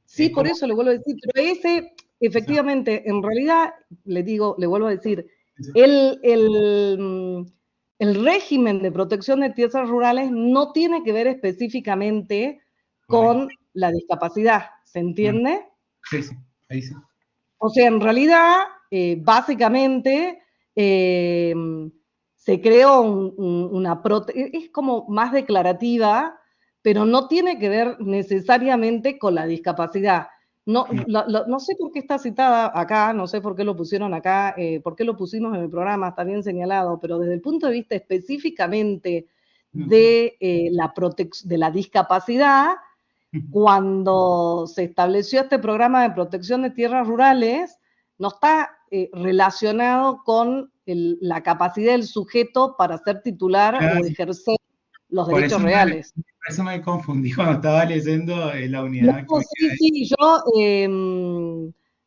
A: Sí, por eso le vuelvo a decir, pero ese, efectivamente, en realidad, le vuelvo a decir, el régimen de protección de tierras rurales no tiene que ver específicamente con la discapacidad, ¿se entiende?
E: Sí, sí, ahí sí.
A: O sea, en realidad, básicamente, se creó es como más declarativa, pero no tiene que ver necesariamente con la discapacidad. No, no sé por qué está citada acá, no sé por qué lo pusieron acá, por qué lo pusimos en el programa, está bien señalado, pero desde el punto de vista específicamente de la discapacidad, cuando se estableció este programa de protección de tierras rurales, no está relacionado con la capacidad del sujeto para ser titular o ejercer los derechos reales.
E: Por eso me confundí cuando estaba leyendo la unidad.
A: No, sí, yo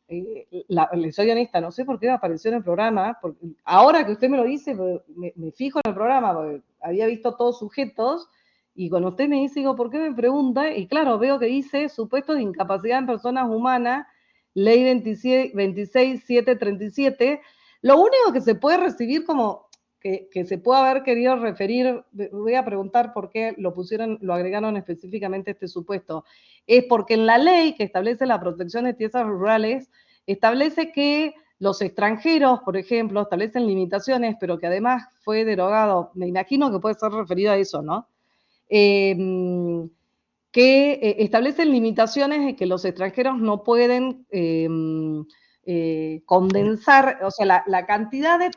A: le soy honesta, no sé por qué apareció en el programa, porque ahora que usted me lo dice, me fijo en el programa, porque había visto todos sujetos, y cuando usted me dice, digo, ¿por qué me pregunta? Y claro, veo que dice supuestos de incapacidad en personas humanas, ley 26737, lo único que se puede recibir como que se puede haber querido referir, voy a preguntar por qué lo agregaron específicamente este supuesto, es porque en la ley que establece la protección de tierras rurales, establece que los extranjeros, por ejemplo, establecen limitaciones, pero que además fue derogado, me imagino que puede ser referido a eso, ¿no? Que establecen limitaciones en que los extranjeros no pueden condensar, o sea, la cantidad de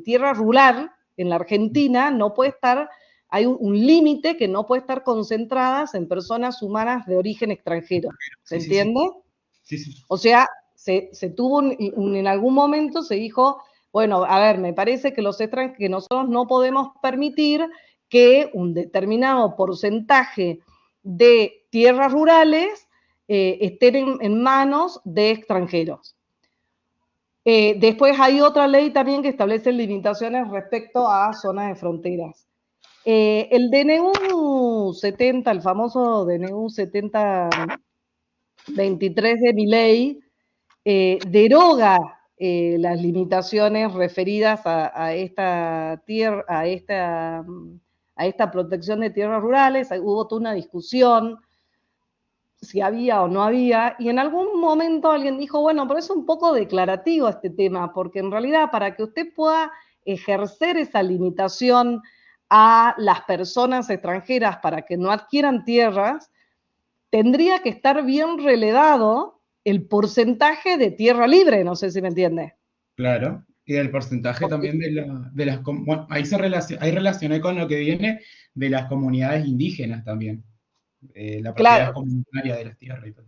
A: tierra rural en la Argentina no puede estar hay un límite que no puede estar concentradas en personas humanas de origen extranjero. ¿Se entiende?
E: Sí, sí.
A: O sea, se tuvo en algún momento se dijo, bueno, a ver, me parece que que nosotros no podemos permitir que un determinado porcentaje de tierras rurales estén en manos de extranjeros. Después hay otra ley también que establece limitaciones respecto a zonas de fronteras. El DNU 70, el famoso DNU 7023 de Milei, deroga las limitaciones referidas a esta protección de tierras rurales. Hubo toda una discusión si había o no había, y en algún momento alguien dijo, bueno, pero es un poco declarativo este tema, porque en realidad para que usted pueda ejercer esa limitación a las personas extranjeras para que no adquieran tierras, tendría que estar bien relevado el porcentaje de tierra libre, no sé si me entiende.
E: Claro, y el porcentaje también bueno, ahí relacioné con lo que viene de las comunidades indígenas también, la propiedad
A: Claro,
E: comunitaria de las tierras y todo.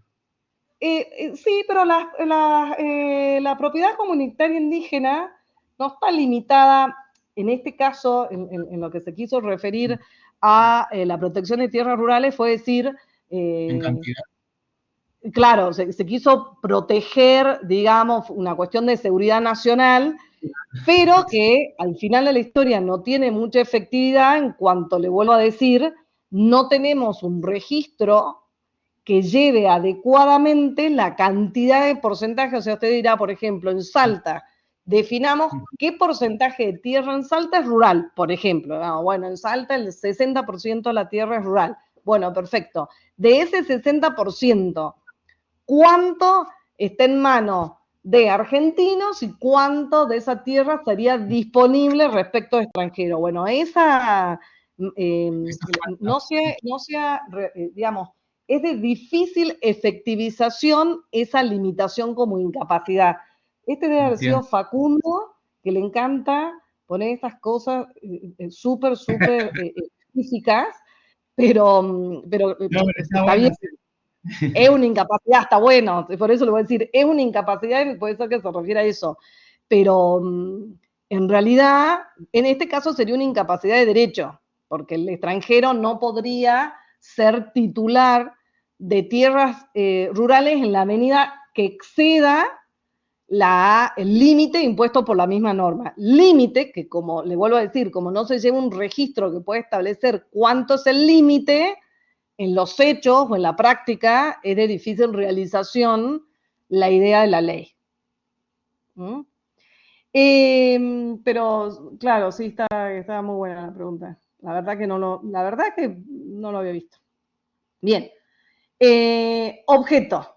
A: sí, pero la propiedad comunitaria indígena no está limitada, en este caso, en lo que se quiso referir a la protección de tierras rurales, fue decir,
E: En cantidad.
A: claro, se quiso proteger, digamos, una cuestión de seguridad nacional, pero que al final de la historia no tiene mucha efectividad en cuanto, le vuelvo a decir, no tenemos un registro que lleve adecuadamente la cantidad de porcentaje. O sea, usted dirá, por ejemplo, en Salta, definamos qué porcentaje de tierra en Salta es rural, por ejemplo. No, bueno, en Salta el 60% de la tierra es rural. Bueno, perfecto. De ese 60%, ¿cuánto está en manos de argentinos y cuánto de esa tierra estaría disponible respecto a extranjero? Bueno, esa digamos, es de difícil efectivización esa limitación como incapacidad. Este debe haber sido
E: Entiendo.
A: Facundo, que le encanta poner estas cosas súper físicas, pero
E: No, pero está
A: está bien,
E: bueno, sí.
A: es una incapacidad, está bueno, por eso le voy a decir, es una incapacidad y puede ser que se refiera a eso, pero en realidad, en este caso sería una incapacidad de derecho, porque el extranjero no podría ser titular de tierras rurales en la medida que exceda el límite impuesto por la misma norma. Límite que, como le vuelvo a decir, como no se lleva un registro que puede establecer cuánto es el límite, en los hechos o en la práctica es de difícil realización la idea de la ley. ¿Mm? Pero claro, sí, está muy buena la pregunta. La verdad que no lo había visto. Bien. Objeto.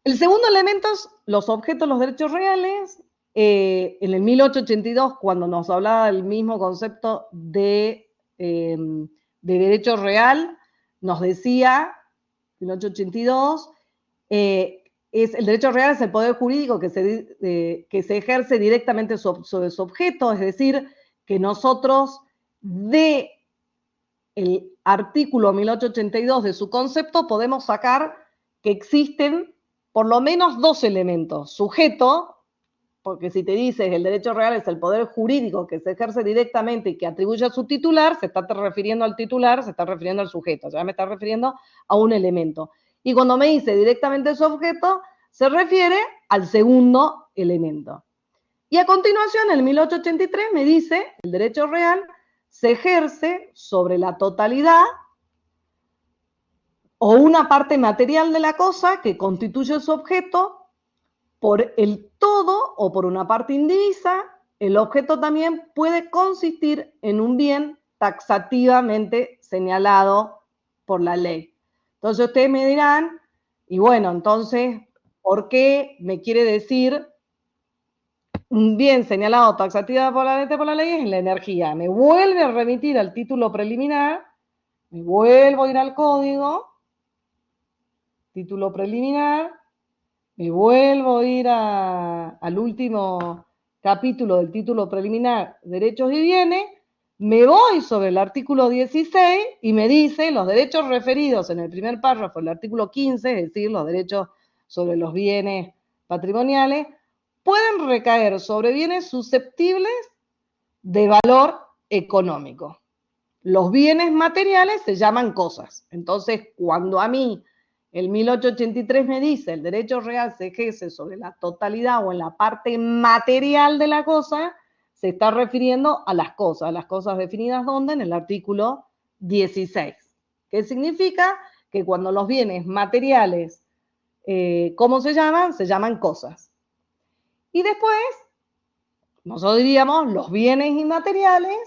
A: El segundo elemento es los objetos, los derechos reales. En el 1882, cuando nos hablaba del mismo concepto de derecho real, nos decía, 1882, el derecho real es el poder jurídico que se ejerce directamente sobre su objeto, es decir, que nosotros de el artículo 1882 de su concepto podemos sacar que existen por lo menos dos elementos. Sujeto, porque si te dices el derecho real es el poder jurídico que se ejerce directamente y que atribuye a su titular, se está refiriendo al titular, se está refiriendo al sujeto, ya me está refiriendo a un elemento. Y cuando me dice directamente su objeto, se refiere al segundo elemento. Y a continuación, en 1883 me dice, el derecho real se ejerce sobre la totalidad o una parte material de la cosa que constituye su objeto por el todo o por una parte indivisa. El objeto también puede consistir en un bien taxativamente señalado por la ley. Entonces ustedes me dirán, y bueno, entonces, ¿por qué me quiere decir un bien señalado taxativamente por la ley es la energía? Me vuelve a remitir al título preliminar, me vuelvo a ir al código, título preliminar, me vuelvo a ir al último capítulo del título preliminar, derechos y bienes, Me voy sobre el artículo 16 y me dice los derechos referidos en el primer párrafo del artículo 15, es decir, los derechos sobre los bienes patrimoniales, pueden recaer sobre bienes susceptibles de valor económico. Los bienes materiales se llaman cosas. Entonces, cuando a mí el 1883 me dice el derecho real se ejerce sobre la totalidad o en la parte material de la cosa, se está refiriendo a las cosas definidas ¿dónde? En el artículo 16. ¿Qué significa? Que cuando los bienes materiales, ¿cómo se llaman? Se llaman cosas. Y después, nosotros diríamos, los bienes inmateriales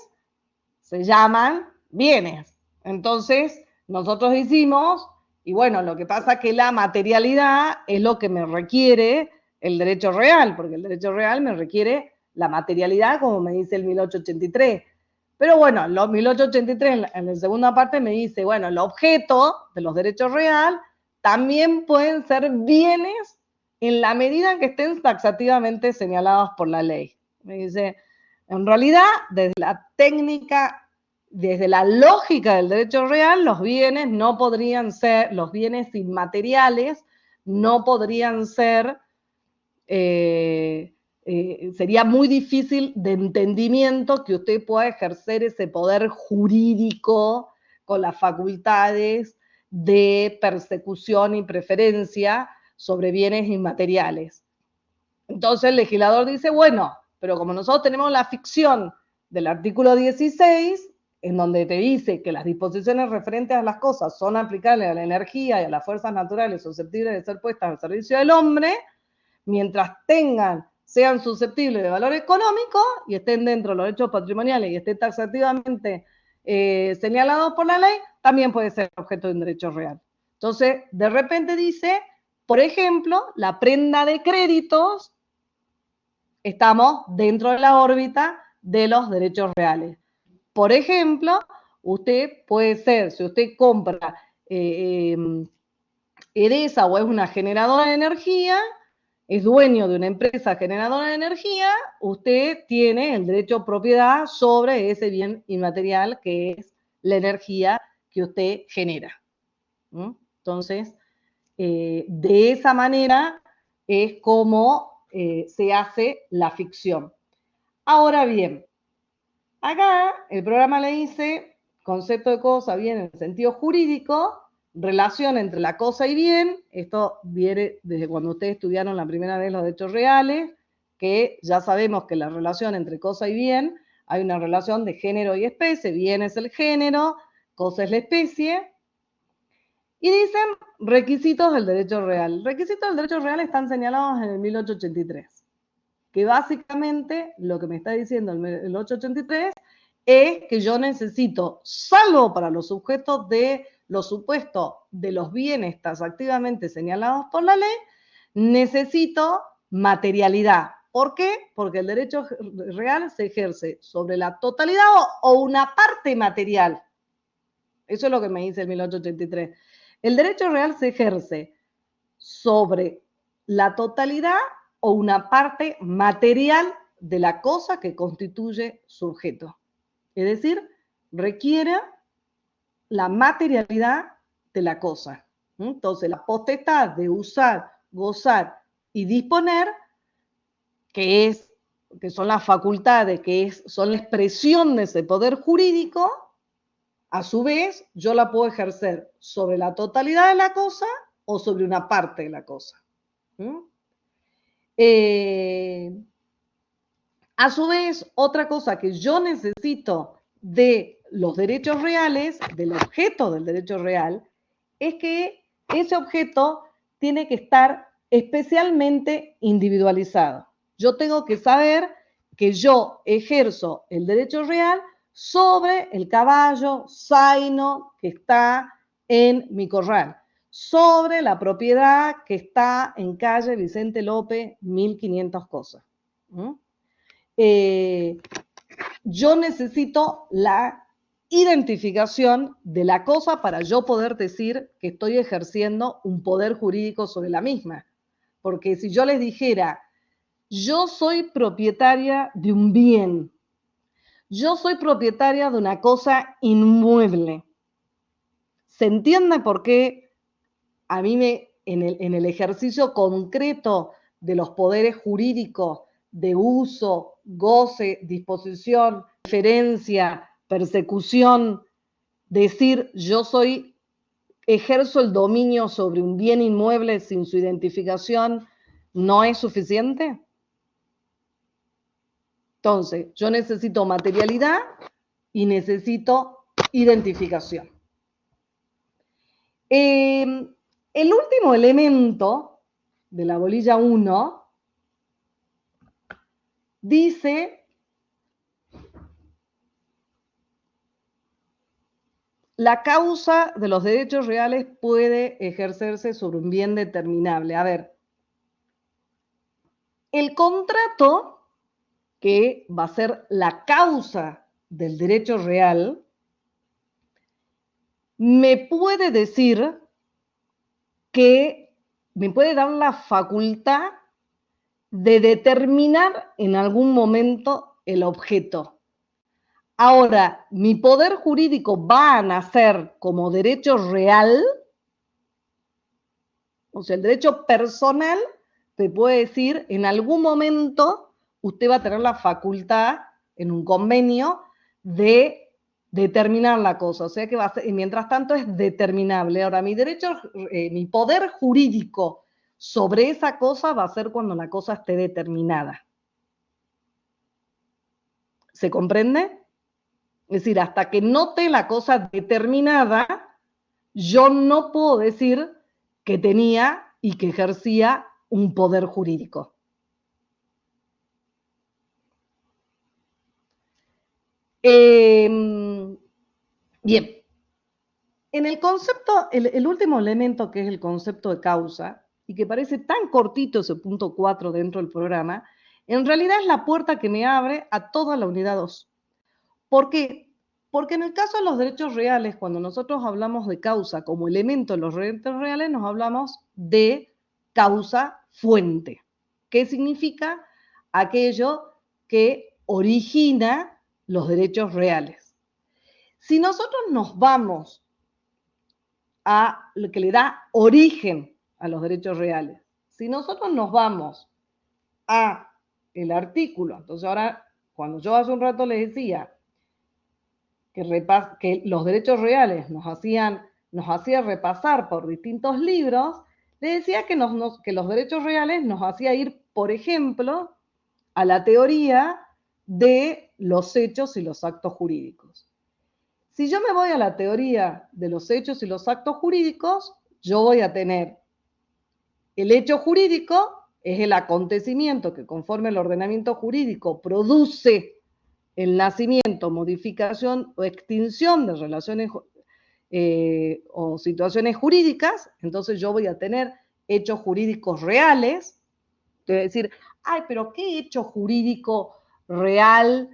A: se llaman bienes. Entonces, nosotros decimos, y bueno, lo que pasa es que la materialidad es lo que me requiere el derecho real, porque el derecho real me requiere la materialidad, como me dice el 1883. Pero bueno, los 1883 en la segunda parte me dice, bueno, el objeto de los derechos real también pueden ser bienes en la medida en que estén taxativamente señalados por la ley. Me dice, en realidad, desde la técnica, desde la lógica del derecho real, los bienes no podrían ser, los bienes inmateriales no podrían ser, sería muy difícil de entendimiento que usted pueda ejercer ese poder jurídico con las facultades de persecución y preferencia sobre bienes inmateriales. Entonces el legislador dice, bueno, pero como nosotros tenemos la ficción del artículo 16, en donde te dice que las disposiciones referentes a las cosas son aplicables a la energía y a las fuerzas naturales susceptibles de ser puestas al servicio del hombre, mientras sean susceptibles de valor económico y estén dentro de los derechos patrimoniales y estén taxativamente señalados por la ley, también puede ser objeto de un derecho real. Entonces, de repente dice, por ejemplo, la prenda de créditos, estamos dentro de la órbita de los derechos reales. Por ejemplo, usted puede ser, si usted compra Edesa o es una generadora de energía, es dueño de una empresa generadora de energía, usted tiene el derecho de propiedad sobre ese bien inmaterial que es la energía que usted genera. Entonces, de esa manera es como se hace la ficción. Ahora bien, acá el programa le dice concepto de cosa, bien en el sentido jurídico, relación entre la cosa y bien, esto viene desde cuando ustedes estudiaron la primera vez los derechos reales, que ya sabemos que la relación entre cosa y bien, hay una relación de género y especie, bien es el género, cosa es la especie, y dicen requisitos del derecho real. Requisitos del derecho real están señalados en el 1883, que básicamente lo que me está diciendo el 1883 es que yo necesito, salvo para los sujetos de los supuestos de los bienes taxativamente señalados por la ley, necesito materialidad. ¿Por qué? Porque el derecho real se ejerce sobre la totalidad o una parte material. Eso es lo que me dice el 1883. El derecho real se ejerce sobre la totalidad o una parte material de la cosa que constituye sujeto. Es decir, requiere la materialidad de la cosa. Entonces, la potestad de usar, gozar y disponer, que son las facultades, son la expresión de ese poder jurídico, a su vez, yo la puedo ejercer sobre la totalidad de la cosa o sobre una parte de la cosa. A su vez, otra cosa que yo necesito de los derechos reales, del objeto del derecho real, es que ese objeto tiene que estar especialmente individualizado. Yo tengo que saber que yo ejerzo el derecho real sobre el caballo zaino que está en mi corral, sobre la propiedad que está en calle Vicente López, 1500 cosas. Yo necesito la identificación de la cosa para yo poder decir que estoy ejerciendo un poder jurídico sobre la misma. Porque si yo les dijera, yo soy propietaria de un bien, yo soy propietaria de una cosa inmueble. ¿Se entiende por qué a mí en el ejercicio concreto de los poderes jurídicos de uso, goce, disposición, diferencia, persecución, decir yo ejerzo el dominio sobre un bien inmueble sin su identificación, no es suficiente? Entonces, yo necesito materialidad y necesito identificación. El último elemento de la bolilla 1 dice: la causa de los derechos reales puede ejercerse sobre un bien determinable. A ver, el contrato, que va a ser la causa del derecho real, me puede decir que me puede dar la facultad de determinar en algún momento el objeto. Ahora, ¿mi poder jurídico va a nacer como derecho real? O sea, el derecho personal te puede decir, en algún momento usted va a tener la facultad, en un convenio, de determinar la cosa. O sea que va a ser, y mientras tanto es determinable. Ahora, mi poder jurídico sobre esa cosa va a ser cuando la cosa esté determinada. ¿Se comprende? Es decir, hasta que no esté la cosa determinada, yo no puedo decir que tenía y que ejercía un poder jurídico. Bien, en el concepto, el último elemento, que es el concepto de causa, y que parece tan cortito ese punto 4 dentro del programa, en realidad es la puerta que me abre a toda la unidad 2. ¿Por qué? Porque en el caso de los derechos reales, cuando nosotros hablamos de causa como elemento de los derechos reales, nos hablamos de causa fuente. ¿Qué significa? Aquello que origina los derechos reales. Si nosotros nos vamos a lo que le da origen a los derechos reales, si nosotros nos vamos a el artículo, entonces ahora, cuando yo hace un rato les decía que los derechos reales nos hacía repasar por distintos libros, les decía que los derechos reales nos hacía ir, por ejemplo, a la teoría de los hechos y los actos jurídicos. Si yo me voy a la teoría de los hechos y los actos jurídicos, yo voy a tener el hecho jurídico, es el acontecimiento que conforme al ordenamiento jurídico produce el nacimiento, modificación o extinción de relaciones o situaciones jurídicas. Entonces yo voy a tener hechos jurídicos reales. Te voy a decir, ay, pero ¿qué hecho jurídico real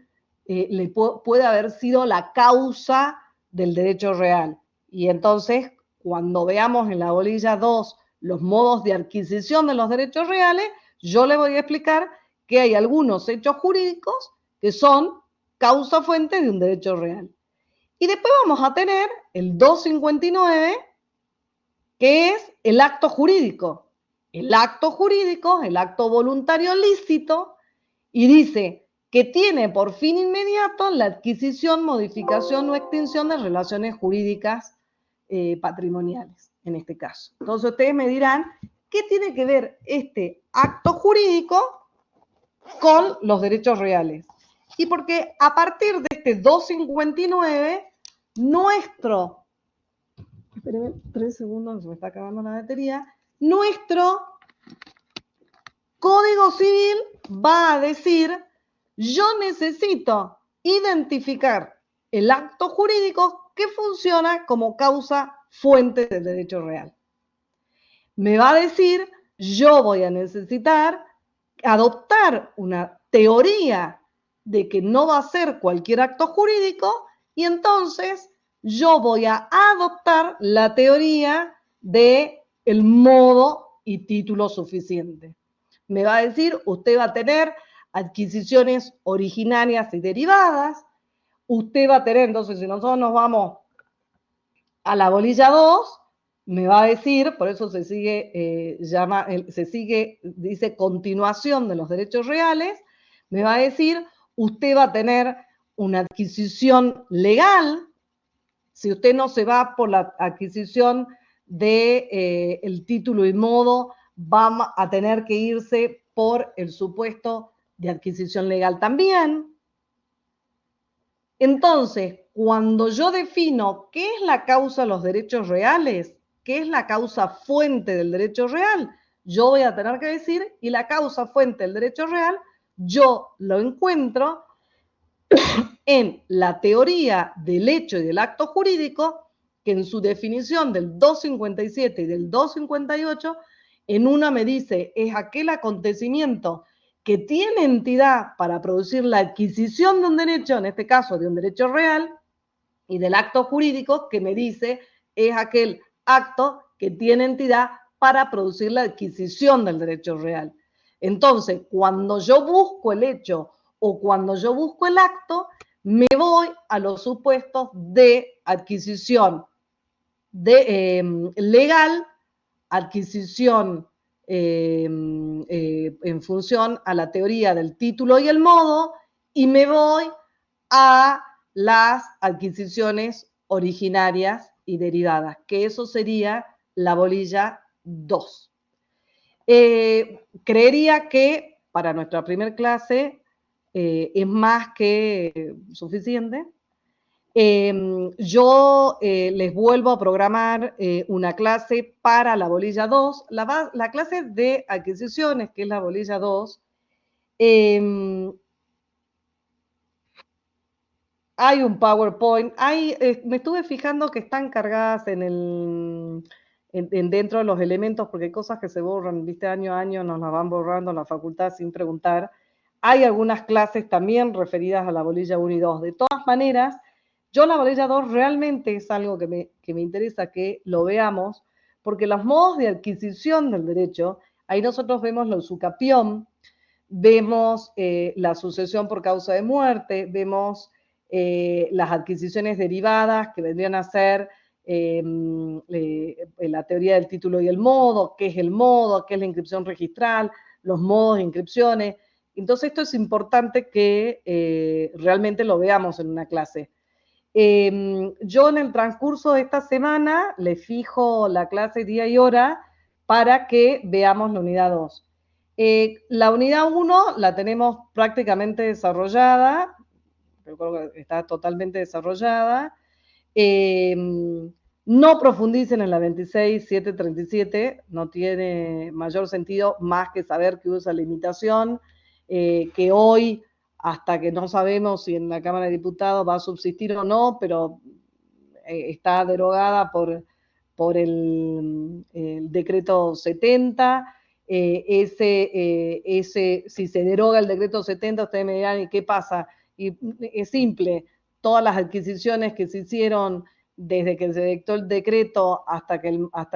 A: puede haber sido la causa del derecho real? Y entonces, cuando veamos en la bolilla 2 los modos de adquisición de los derechos reales, yo le voy a explicar que hay algunos hechos jurídicos que son causa fuente de un derecho real. Y después vamos a tener el 259, que es el acto jurídico. El acto jurídico, el acto voluntario lícito, y dice que tiene por fin inmediato la adquisición, modificación o extinción de relaciones jurídicas patrimoniales, en este caso. Entonces ustedes me dirán, ¿qué tiene que ver este acto jurídico con los derechos reales? Y porque a partir de este 259, espérenme 3 segundos, se me está acabando la batería, nuestro Código Civil va a decir, yo necesito identificar el acto jurídico que funciona como causa fuente del derecho real. Me va a decir, yo voy a necesitar adoptar una teoría de que no va a ser cualquier acto jurídico, y entonces yo voy a adoptar la teoría de el modo y título suficiente. Me va a decir, usted va a tener adquisiciones originarias y derivadas, usted va a tener, entonces si nosotros nos vamos a la bolilla 2, me va a decir, por eso se sigue, dice continuación de los derechos reales, me va a decir, usted va a tener una adquisición legal, si usted no se va por la adquisición de el título y modo, va a tener que irse por el supuesto de adquisición legal también. Entonces, cuando yo defino qué es la causa de los derechos reales, qué es la causa fuente del derecho real, yo voy a tener que decir, y la causa fuente del derecho real, yo lo encuentro en la teoría del hecho y del acto jurídico, que en su definición del 257 y del 258, en una me dice, es aquel acontecimiento que tiene entidad para producir la adquisición de un derecho, en este caso de un derecho real, y del acto jurídico que me dice, es aquel acto que tiene entidad para producir la adquisición del derecho real. Entonces, cuando yo busco el hecho o cuando yo busco el acto, me voy a los supuestos de adquisición legal, adquisición en función a la teoría del título y el modo, y me voy a las adquisiciones originarias y derivadas, que eso sería la bolilla 2. Creería que para nuestra primera clase es más que suficiente. Yo les vuelvo a programar una clase para la bolilla 2, la clase de adquisiciones, que es la bolilla 2. Hay un PowerPoint, me estuve fijando que están cargadas dentro de los elementos, porque hay cosas que se borran, viste, año a año nos las van borrando en la facultad sin preguntar. Hay algunas clases también referidas a la bolilla 1 y 2. De todas maneras, yo la bolilla 2 realmente es algo que me interesa que lo veamos, porque los modos de adquisición del derecho, ahí nosotros vemos la usucapión, vemos la sucesión por causa de muerte, vemos las adquisiciones derivadas que vendrían a ser la teoría del título y el modo, qué es el modo, qué es la inscripción registral, los modos de inscripciones. Entonces esto es importante que realmente lo veamos en una clase. Yo en el transcurso de esta semana le fijo la clase día y hora para que veamos la unidad 2. La unidad 1 la tenemos prácticamente desarrollada, creo que está totalmente desarrollada. No profundicen en la 26.737, no tiene mayor sentido más que saber que usa la limitación, que hoy, hasta que no sabemos si en la Cámara de Diputados va a subsistir o no, pero está derogada por el decreto 70. Si se deroga el decreto 70, ustedes me dirán, ¿y qué pasa? Y es simple, todas las adquisiciones que se hicieron desde que se dictó el decreto hasta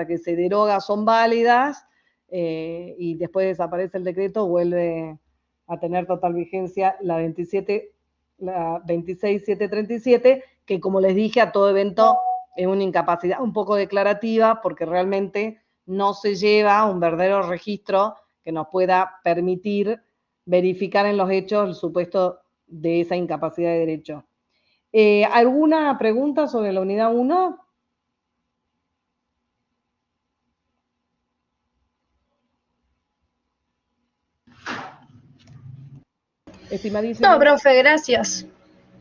A: que se deroga son válidas, y después desaparece el decreto, vuelve a tener total vigencia la 26.737, que como les dije, a todo evento es una incapacidad un poco declarativa, porque realmente no se lleva un verdadero registro que nos pueda permitir verificar en los hechos el supuesto de esa incapacidad de derecho. ¿Alguna pregunta sobre la unidad 1? Estimadísima.
B: No, profe, gracias.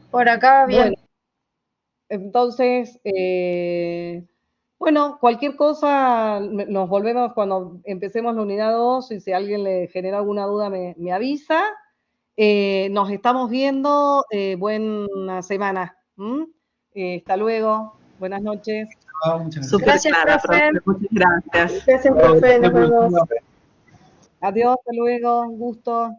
B: Por acá, bien.
A: Bueno, entonces, bueno, cualquier cosa, nos volvemos cuando empecemos la unidad 2, y si a alguien le genera alguna duda me avisa. Nos estamos viendo, buena semana. Hasta luego, buenas noches.
E: Muchas gracias.
B: Gracias, profe.
F: Muchas gracias.
B: Gracias, profe. Nos vemos.
A: Adiós, hasta luego, un gusto.